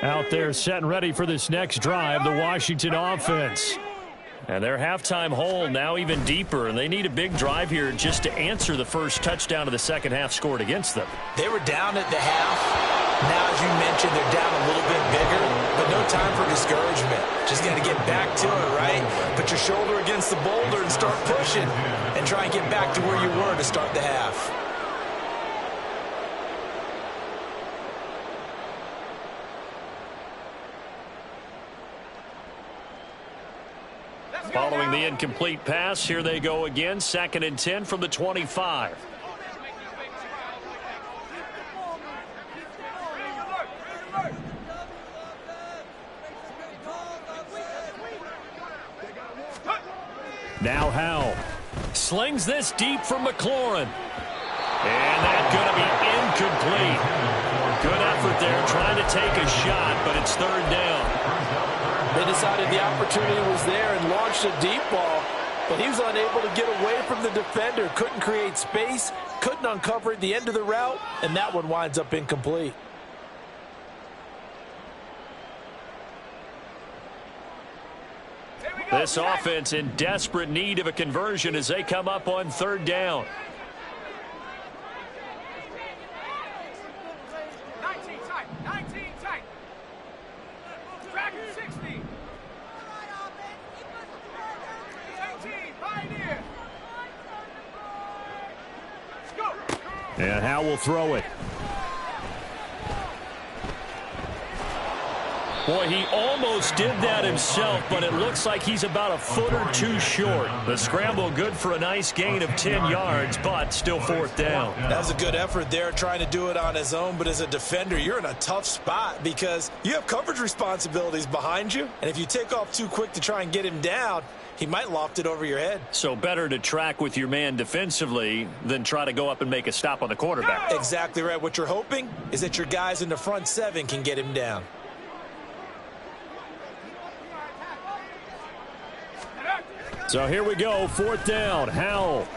Out there set and ready for this next drive, the Washington offense. And their halftime hole now even deeper, and they need a big drive here just to answer the first touchdown of the 2nd half scored against them. They were down at the half. Now, as you mentioned, they're down a little bit bigger, but no time for discouragement. Just got to get back to it, right? Put your shoulder against the boulder and start pushing, and try and get back to where you were to start the half. Following the incomplete pass, here they go again. 2nd and 10 from the 25. Now Howell slings this deep from McLaurin. And that's going to be incomplete. Good effort there trying to take a shot, but it's 3rd down. They decided the opportunity was there and launched a deep ball. but he was unable to get away from the defender. Couldn't create space, couldn't uncover at the end of the route, and that one winds up incomplete. This offense in desperate need of a conversion as they come up on third down. 19 tight. 19 tight. Track 60. 18. Pioneer. Go. And Howe will throw it. Boy, he almost did that himself, but it looks like he's about a foot or two short. The scramble good for a nice gain of 10 yards, but still fourth down. That was a good effort there, trying to do it on his own, but as a defender, you're in a tough spot because you have coverage responsibilities behind you, and if you take off too quick to try and get him down, he might loft it over your head. So better to track with your man defensively than try to go up and make a stop on the quarterback. Exactly right. What you're hoping is that your guys in the front seven can get him down. So here we go, fourth down, Howell.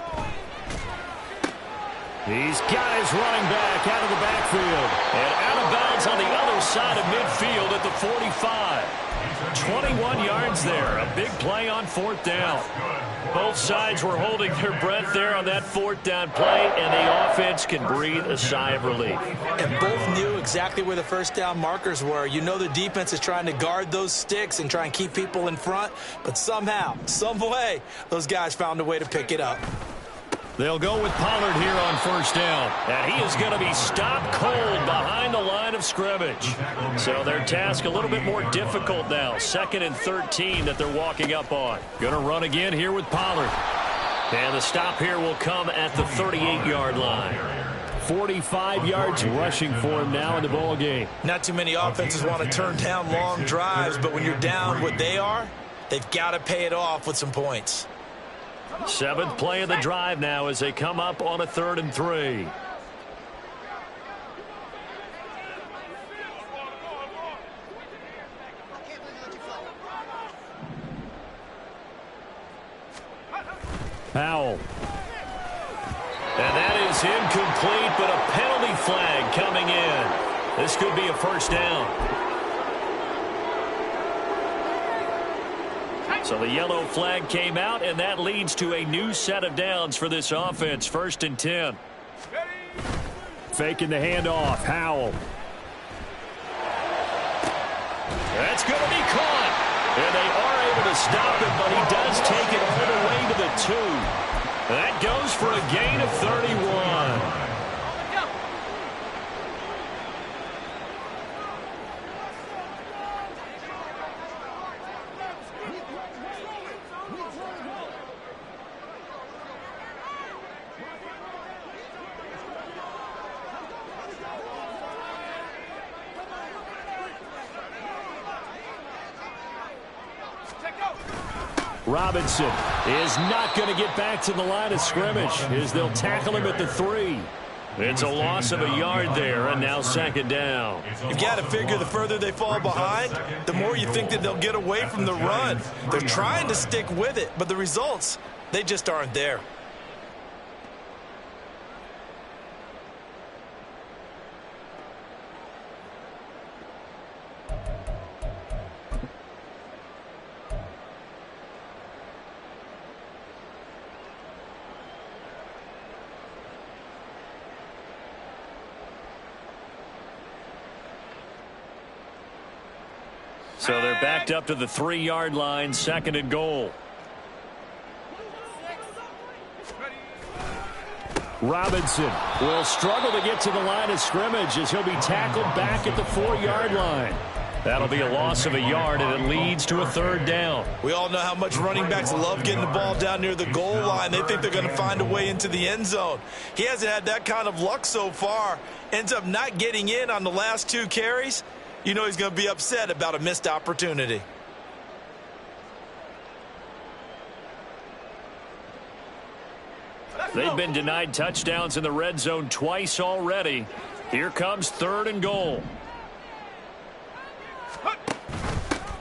He's got his running back out of the backfield. And out of bounds on the other side of midfield at the 45. 21 yards there, a big play on fourth down. Both sides were holding their breath there on that fourth down play, and the offense can breathe a sigh of relief. And both knew exactly where the first down markers were. You know the defense is trying to guard those sticks and try and keep people in front, but somehow, some way, those guys found a way to pick it up. They'll go with Pollard here on first down. And he is going to be stopped cold behind the line of scrimmage. So their task a little bit more difficult now. 2nd and 13 that they're walking up on. Going to run again here with Pollard. And the stop here will come at the 38-yard line. 45 yards rushing for him now in the ball game. Not too many offenses want to turn down long drives, but when you're down what they are, they've got to pay it off with some points. 7th play of the drive now as they come up on a 3rd and 3. Powell. And that is incomplete, but a penalty flag coming in. This could be a first down. So the yellow flag came out, and that leads to a new set of downs for this offense. 1st and 10. Faking the handoff. Howell. That's going to be caught. And they are able to stop it, but he does take it all the way to the 2. That goes for a gain of 31. Robinson is not going to get back to the line of scrimmage as they'll tackle him at the 3. It's a loss of a yard there, and now 2nd down. You've got to figure the further they fall behind, the more you think that they'll get away from the run. They're trying to stick with it, but the results, they just aren't there. So they're backed up to the 3-yard line, 2nd and goal. Robinson will struggle to get to the line of scrimmage as he'll be tackled back at the 4-yard line. That'll be a loss of a yard, and it leads to a 3rd down. We all know how much running backs love getting the ball down near the goal line. They think they're going to find a way into the end zone. He hasn't had that kind of luck so far. Ends up not getting in on the last 2 carries. You know he's going to be upset about a missed opportunity. They've been denied touchdowns in the red zone twice already. Here comes 3rd and goal.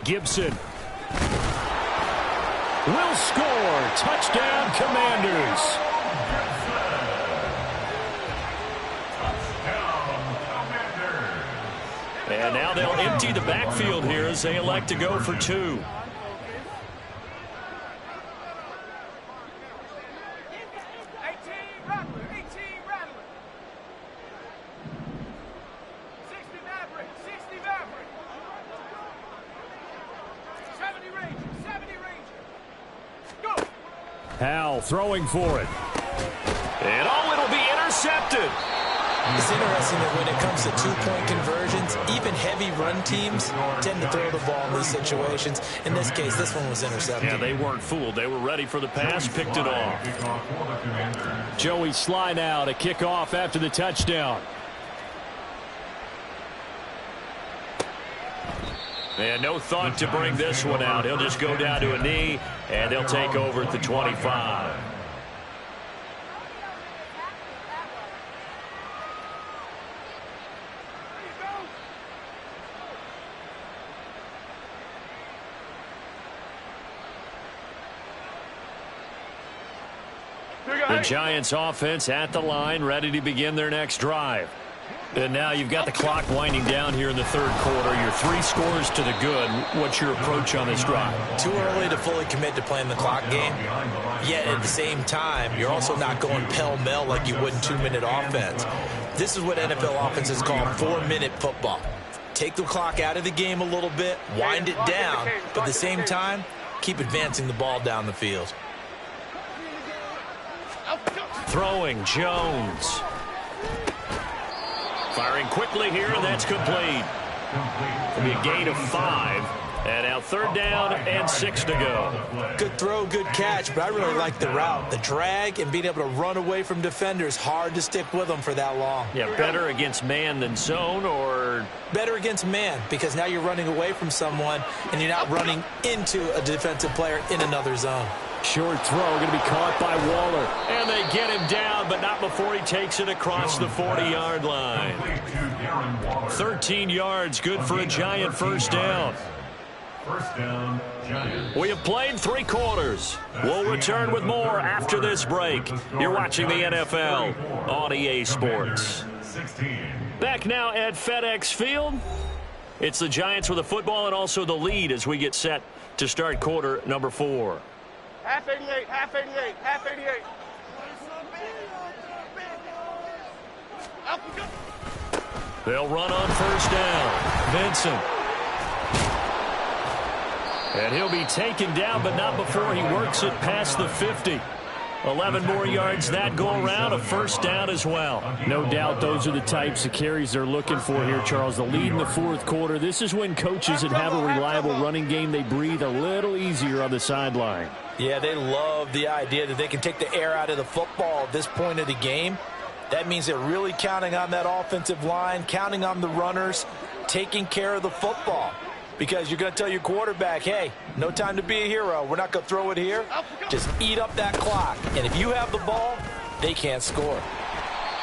Gibson. will score. Touchdown, Commanders. And now they'll empty the backfield here as they elect to go for 2. 70 Ranger. Go. Howell throwing for it. And it'll be intercepted. It's interesting that when it comes to two-point conversions, even heavy run teams tend to throw the ball in these situations. In this case, this one was intercepted. Yeah, they weren't fooled. They were ready for the pass, picked it off. Joey Sly now to kick off after the touchdown. And no thought to bring this one out. He'll just go down to a knee, and they'll take over at the 25. The Giants offense at the line, ready to begin their next drive. And now you've got the clock winding down here in the third quarter. You're 3 scores to the good. What's your approach on this drive? Too early to fully commit to playing the clock game. Yet at the same time, you're also not going pell-mell like you would in 2-minute offense. This is what NFL offenses call 4-minute football. Take the clock out of the game a little bit, wind it down, but at the same time, keep advancing the ball down the field. Throwing, Jones. Firing quickly here, and that's complete. It'll be a gain of 5. And now 3rd down and 6 to go. Good throw, good catch, but I really like the route. The drag and being able to run away from defenders, hard to stick with them for that long. Yeah, better against man than zone, or? Better against man, because now you're running away from someone, and you're not running into a defensive player in another zone. Short throw, going to be caught by Waller. And they get him down, but not before he takes it across the 40-yard line. 13 yards, good for a Giant first down. First down, Giants. We have played 3 quarters. We'll return with more after this break. You're watching the NFL on EA Sports. Back now at FedEx Field. It's the Giants with the football and also the lead as we get set to start quarter number 4. Half 88, half 88, half 88. They'll run on first down. Vincent. And he'll be taken down, but not before he works it past the 50. 11 more yards that go around, a first down as well. No doubt those are the types of carries they're looking for here, Charles. The lead in the 4th quarter. This is when coaches that have a reliable running game, they breathe a little easier on the sideline. Yeah, they love the idea that they can take the air out of the football at this point of the game. That means they're really counting on that offensive line, counting on the runners, taking care of the football. Because you're going to tell your quarterback, hey, no time to be a hero. We're not going to throw it here. Just eat up that clock. And if you have the ball, they can't score.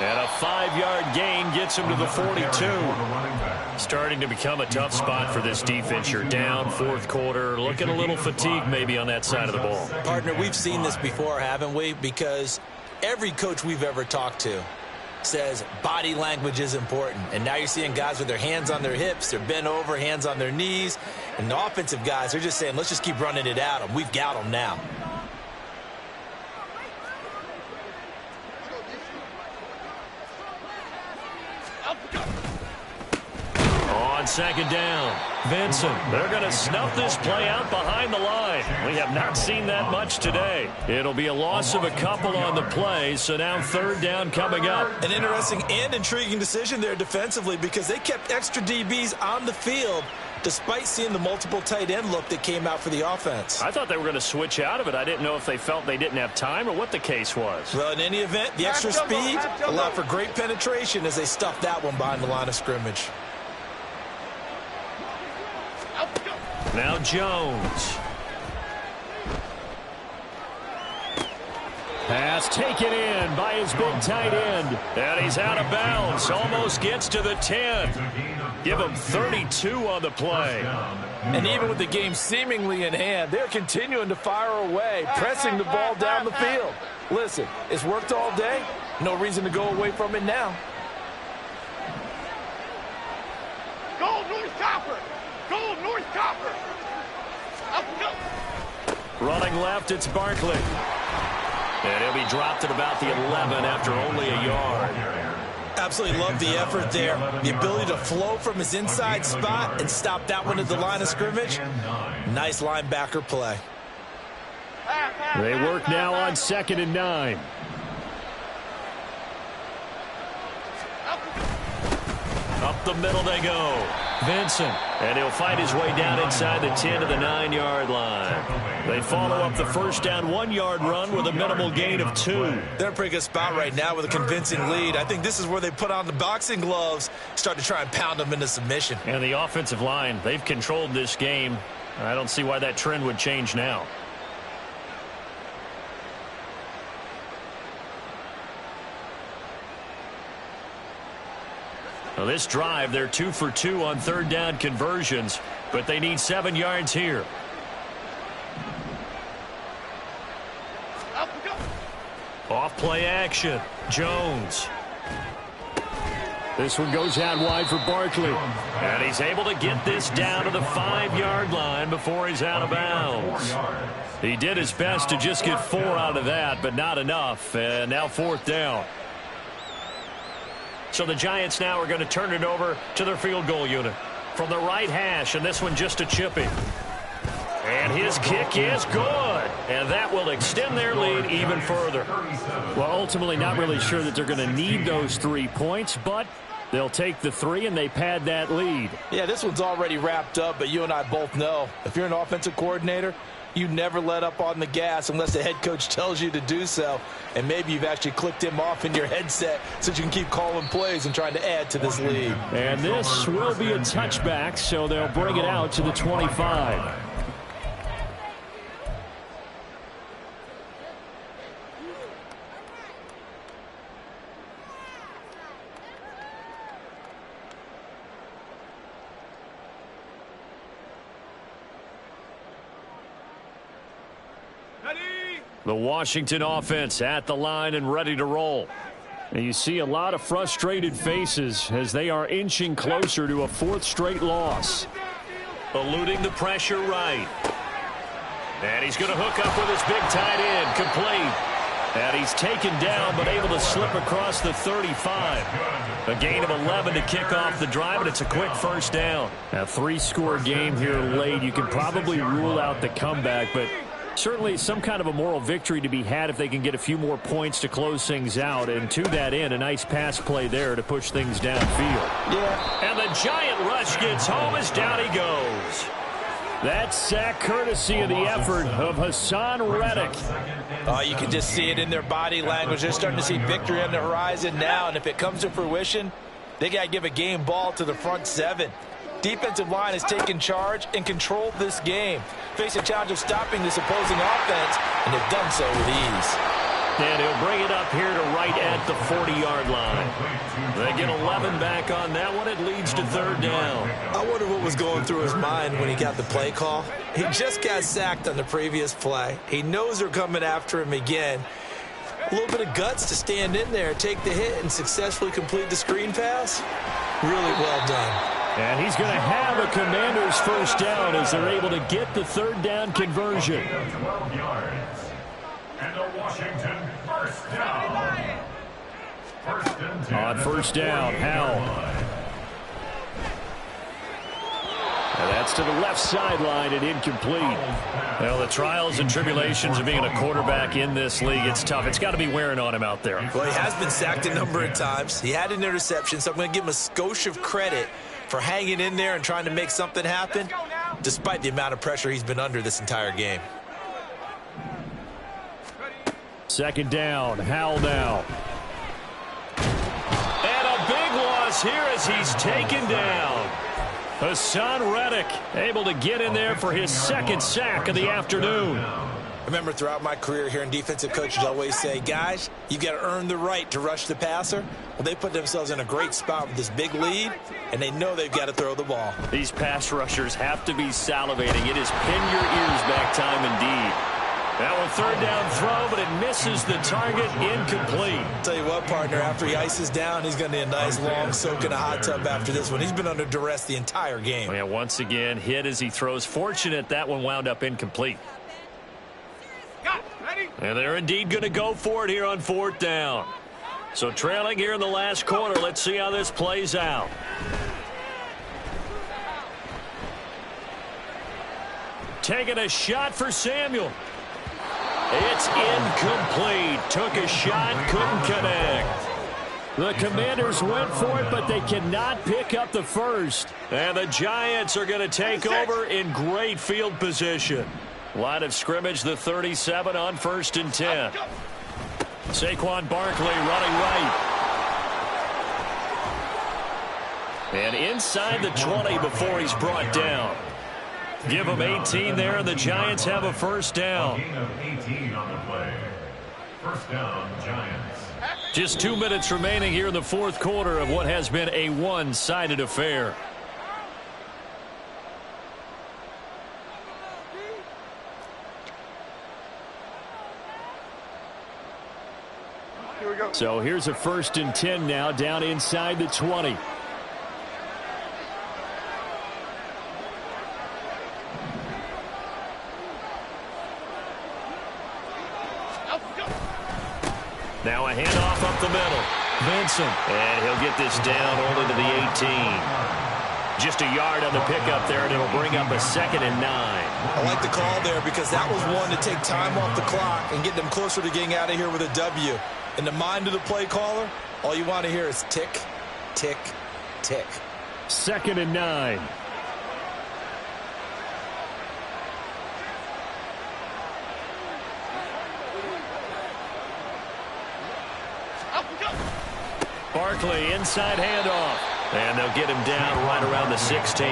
And a 5-yard gain gets him to the 42. Starting to become a tough spot for this defense. You're down 4th quarter. Looking a little fatigued maybe on that side of the ball. Partner, we've seen this before, haven't we? Because every coach we've ever talked to says body language is important. And now you're seeing guys with their hands on their hips, they're bent over, hands on their knees. And the offensive guys, they're just saying, let's just keep running it at them. We've got them now. On 2nd down, Vincent. They're going to snuff this play out behind the line. We have not seen that much today. It'll be a loss of a couple on the play, so now 3rd down coming up. An interesting and intriguing decision there defensively because they kept extra DBs on the field despite seeing the multiple tight end look that came out for the offense. I thought they were going to switch out of it. I didn't know if they felt they didn't have time or what the case was. Well, in any event, the extra speed allowed for great penetration as they stuffed that one behind the line of scrimmage. Now Jones. Pass taken in by his big tight end. And he's out of bounds. Almost gets to the 10. Give him 32 on the play. And even with the game seemingly in hand, they're continuing to fire away, pressing the ball down the field. Listen, it's worked all day. No reason to go away from it now. Go, North Copper! Go, North Copper! Up, go! Running left, it's Barkley. And he'll be dropped at about the 11 after only a yard. Absolutely love the effort there. The ability to flow from his inside spot and stop that one at the line of scrimmage. Nice linebacker play. They work now on 2nd and 9. Up the middle they go. Vincent. And he'll fight his way down inside the 10 to the 9-yard line. They follow up the first down 1-yard run with a minimal gain of 2. They're in a pretty good spot right now with a convincing lead. I think this is where they put on the boxing gloves, start to try and pound them into submission. And the offensive line, they've controlled this game. I don't see why that trend would change now. Well, this drive, they're 2 for 2 on 3rd down conversions, but they need 7 yards here. Off play action. Jones. This one goes out wide for Barkley. And he's able to get this down to the 5-yard line before he's out of bounds. He did his best to just get 4 out of that, but not enough. And now 4th down. So the Giants now are going to turn it over to their field goal unit. From the right hash, and this one just a chipping. And his kick is good. And that will extend their lead even further. Well, ultimately not really sure that they're going to need those 3 points, but they'll take the 3 and they pad that lead. Yeah, this one's already wrapped up, but you and I both know if you're an offensive coordinator, you never let up on the gas unless the head coach tells you to do so. And maybe you've actually clicked him off in your headset so you can keep calling plays and trying to add to this lead. And this will be a touchback, so they'll bring it out to the 25. The Washington offense at the line and ready to roll. And you see a lot of frustrated faces as they are inching closer to a 4th straight loss. Eluding the pressure right. And he's going to hook up with his big tight end. Complete. And he's taken down but able to slip across the 35. A gain of 11 to kick off the drive, and it's a quick 1st down. A 3-score game here late. You can probably rule out the comeback, but certainly some kind of a moral victory to be had if they can get a few more points to close things out. And to that end, a nice pass play there to push things downfield. Yeah. And the giant rush gets home as down he goes. That sack courtesy of the effort of Hassan Reddick. Oh, you can just see it in their body language. They're starting to see victory on the horizon now. And if it comes to fruition, they got to give a game ball to the front 7. Defensive line has taken charge and controlled this game. Face a challenge of stopping this opposing offense, and they've done so with ease. And he'll bring it up here to right at the 40-yard line. They get 11 back on that one. It leads to 3rd down. I wonder what was going through his mind when he got the play call. He just got sacked on the previous play. He knows they're coming after him again. A little bit of guts to stand in there, take the hit, and successfully complete the screen pass. Really well done. And he's going to have a Commanders 1st down as they're able to get the 3rd down conversion. 12 yards. And a Washington 1st down. 1st and 10. On 1st down, Howell. And that's to the left sideline and incomplete. Well, the trials and tribulations of being a quarterback in this league, it's tough. It's got to be wearing on him out there. Well, he has been sacked a number of times. He had an interception, so I'm going to give him a skosh of credit for hanging in there and trying to make something happen, despite the amount of pressure he's been under this entire game. 2nd down, Howell now. And a big loss here as he's taken down. Hassan Reddick able to get in there for his 2nd sack of the afternoon. Remember, throughout my career here in defensive coaches always say, guys, you got to earn the right to rush the passer. Well, they put themselves in a great spot with this big lead, and they know they've got to throw the ball. These pass rushers have to be salivating. It is pin your ears back time indeed. That one third down throw, but it misses the target, incomplete. Tell you what, partner, after he ices down, he's going to need a nice long soak in a hot tub after this one. He's been under duress the entire game. Yeah, once again, hit as he throws. Fortunate that one wound up incomplete. And they're indeed going to go for it here on fourth down. So trailing here in the last quarter. Let's see how this plays out. Taking a shot for Samuel. It's incomplete. Took a shot, couldn't connect. The Commanders went for it, but they cannot pick up the first. And the Giants are going to take over in great field position. Line of scrimmage, the 37 on 1st and 10. Saquon Barkley running right. And inside the 20 before he's brought down. Give him 18 there, and the Giants have a first down. Gain of 18 on the play. First down, Giants. Just 2 minutes remaining here in the fourth quarter of what has been a one-sided affair. So here's a 1st and 10 now, down inside the 20. Now a handoff up the middle. Vincent. And he'll get this down only to the 18. Just a yard on the pickup there, and it'll bring up a 2nd and 9. I like the call there because that was one to take time off the clock and get them closer to getting out of here with a W. In the mind of the play caller, all you want to hear is tick, tick, tick. 2nd and 9. Barkley inside handoff. And they'll get him down right around the 16.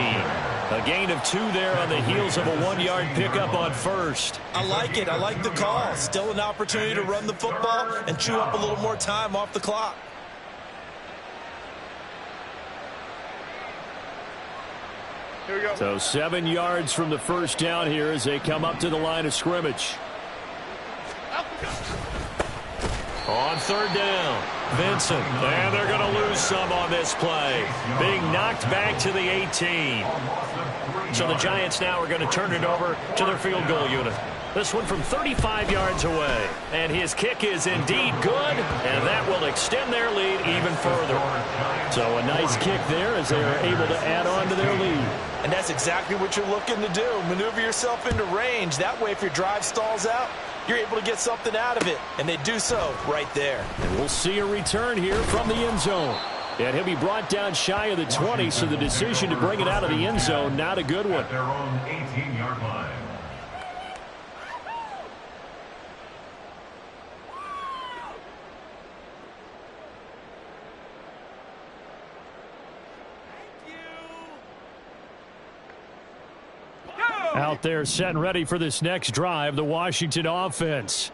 A gain of 2 there on the heels of a 1-yard pickup on first. I like it. I like the call. Still an opportunity to run the football and chew up a little more time off the clock. Here we go. So 7 yards from the first down here as they come up to the line of scrimmage. On third down, Vincent. And they're going to lose some on this play. Being knocked back to the 18. So the Giants now are going to turn it over to their field goal unit. This one from 35 yards away. And his kick is indeed good. And that will extend their lead even further. So a nice kick there as they are able to add on to their lead. And that's exactly what you're looking to do. Maneuver yourself into range. That way, if your drive stalls out, you're able to get something out of it. And they do so right there. And we'll see a return here from the end zone. And he'll be brought down shy of the 20, so the decision to bring it out of the end zone, not a good one. At their own 18-yard line. Out there set and ready for this next drive, the Washington offense.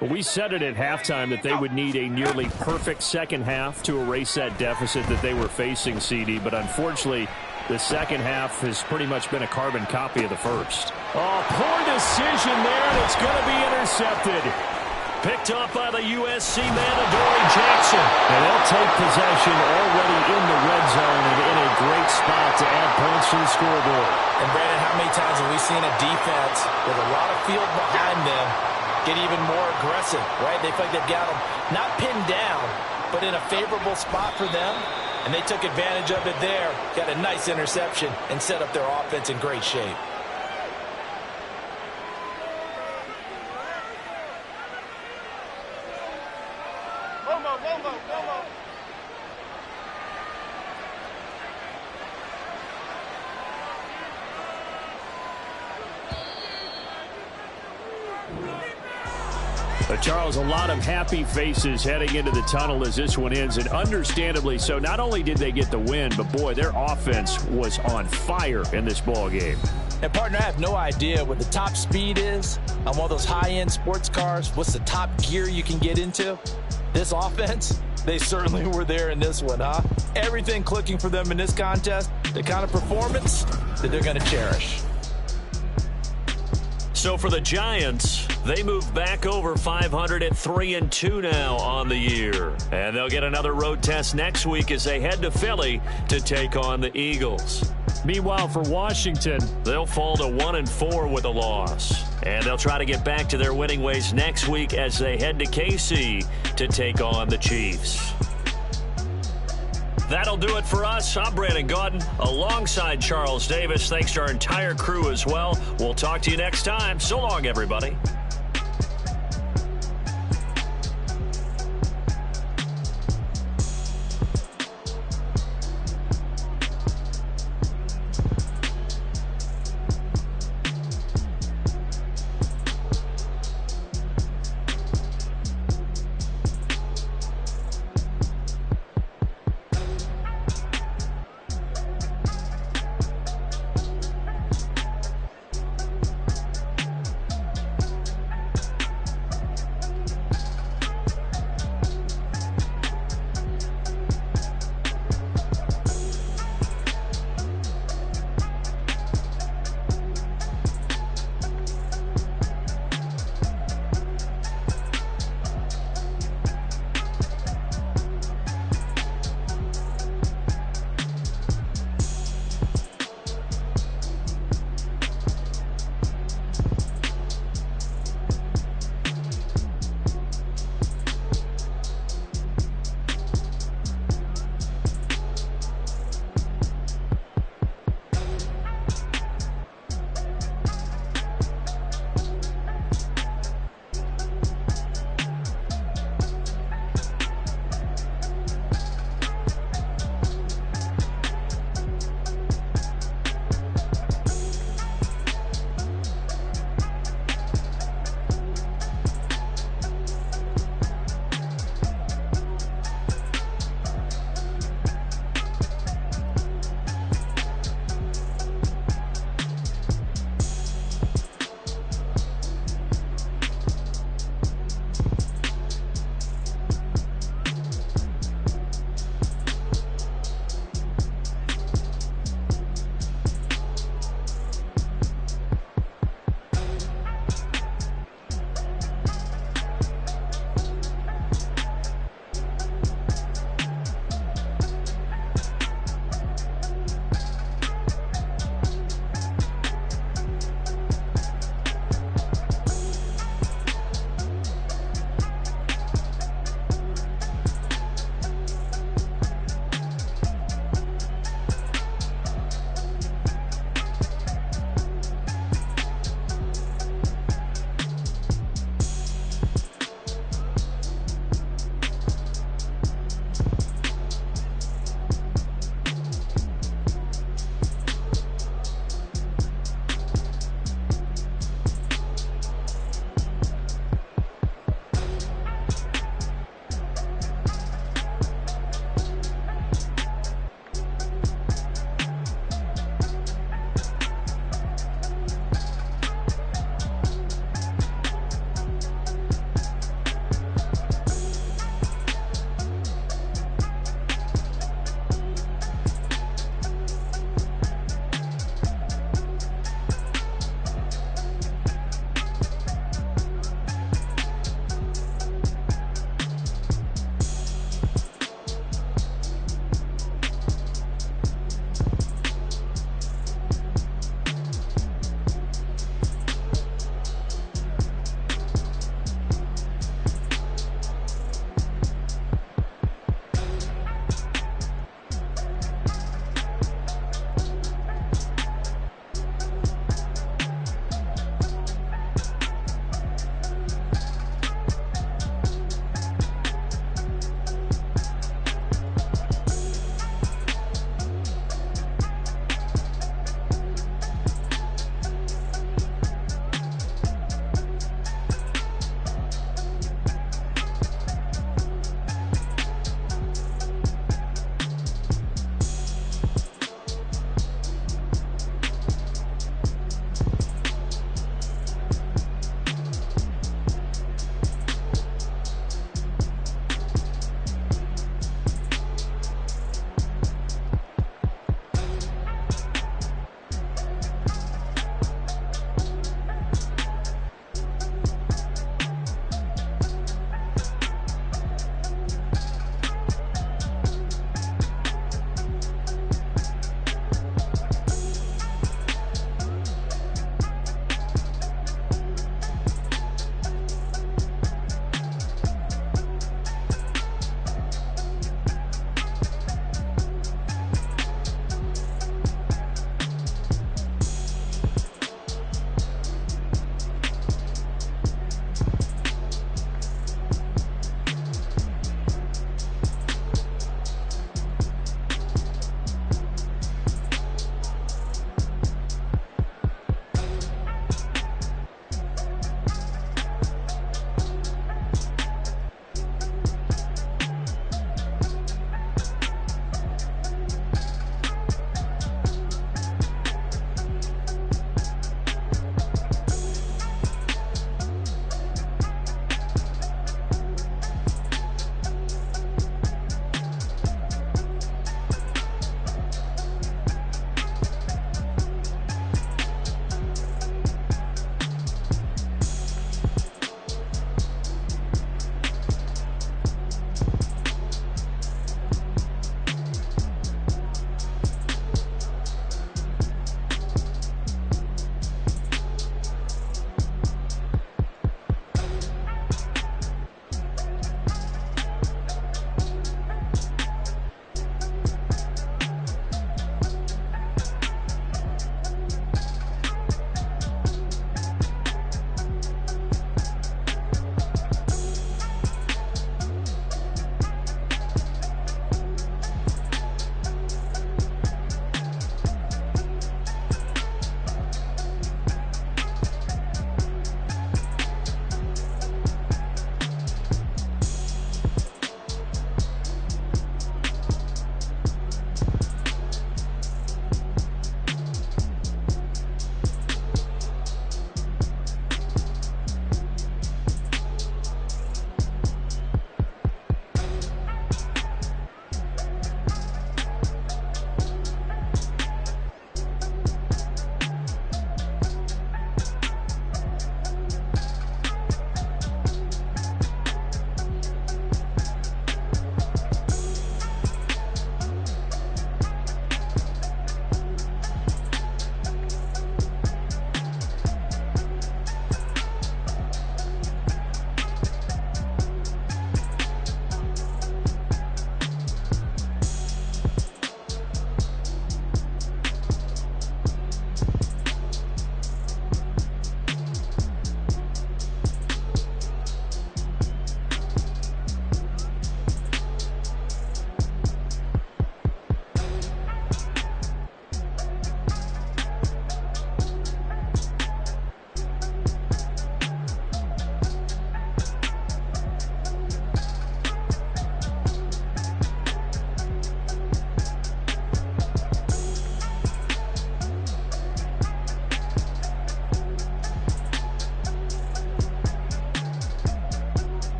Well, we said it at halftime that they would need a nearly perfect second half to erase that deficit that they were facing, CD. But unfortunately, the second half has pretty much been a carbon copy of the first. Oh, poor decision there, and it's going to be intercepted. Picked up by the USC man, Adoree Jackson. And they'll take possession already in the red zone and in a great spot to add points to the scoreboard. And, Brandon, how many times have we seen a defense with a lot of field behind them get even more aggressive, right? They feel like they've got them not pinned down, but in a favorable spot for them. And they took advantage of it there, got a nice interception, and set up their offense in great shape. Charles, a lot of happy faces heading into the tunnel as this one ends, and understandably so. Not only did they get the win, but boy, their offense was on fire in this ball game. And, partner, I have no idea what the top speed is on one of those high-end sports cars. What's the top gear you can get into? This offense, they certainly were there in this one, huh? Everything clicking for them in this contest, the kind of performance that they're going to cherish. So for the Giants, they move back over 500 at 3-2 now on the year. And they'll get another road test next week as they head to Philly to take on the Eagles. Meanwhile, for Washington, they'll fall to 1-4 with a loss. And they'll try to get back to their winning ways next week as they head to KC to take on the Chiefs. That'll do it for us. I'm Brandon Gaudin alongside Charles Davis. Thanks to our entire crew as well. We'll talk to you next time. So long, everybody.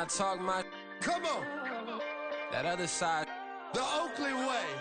I talk my, come on, that other side, the Oakland way.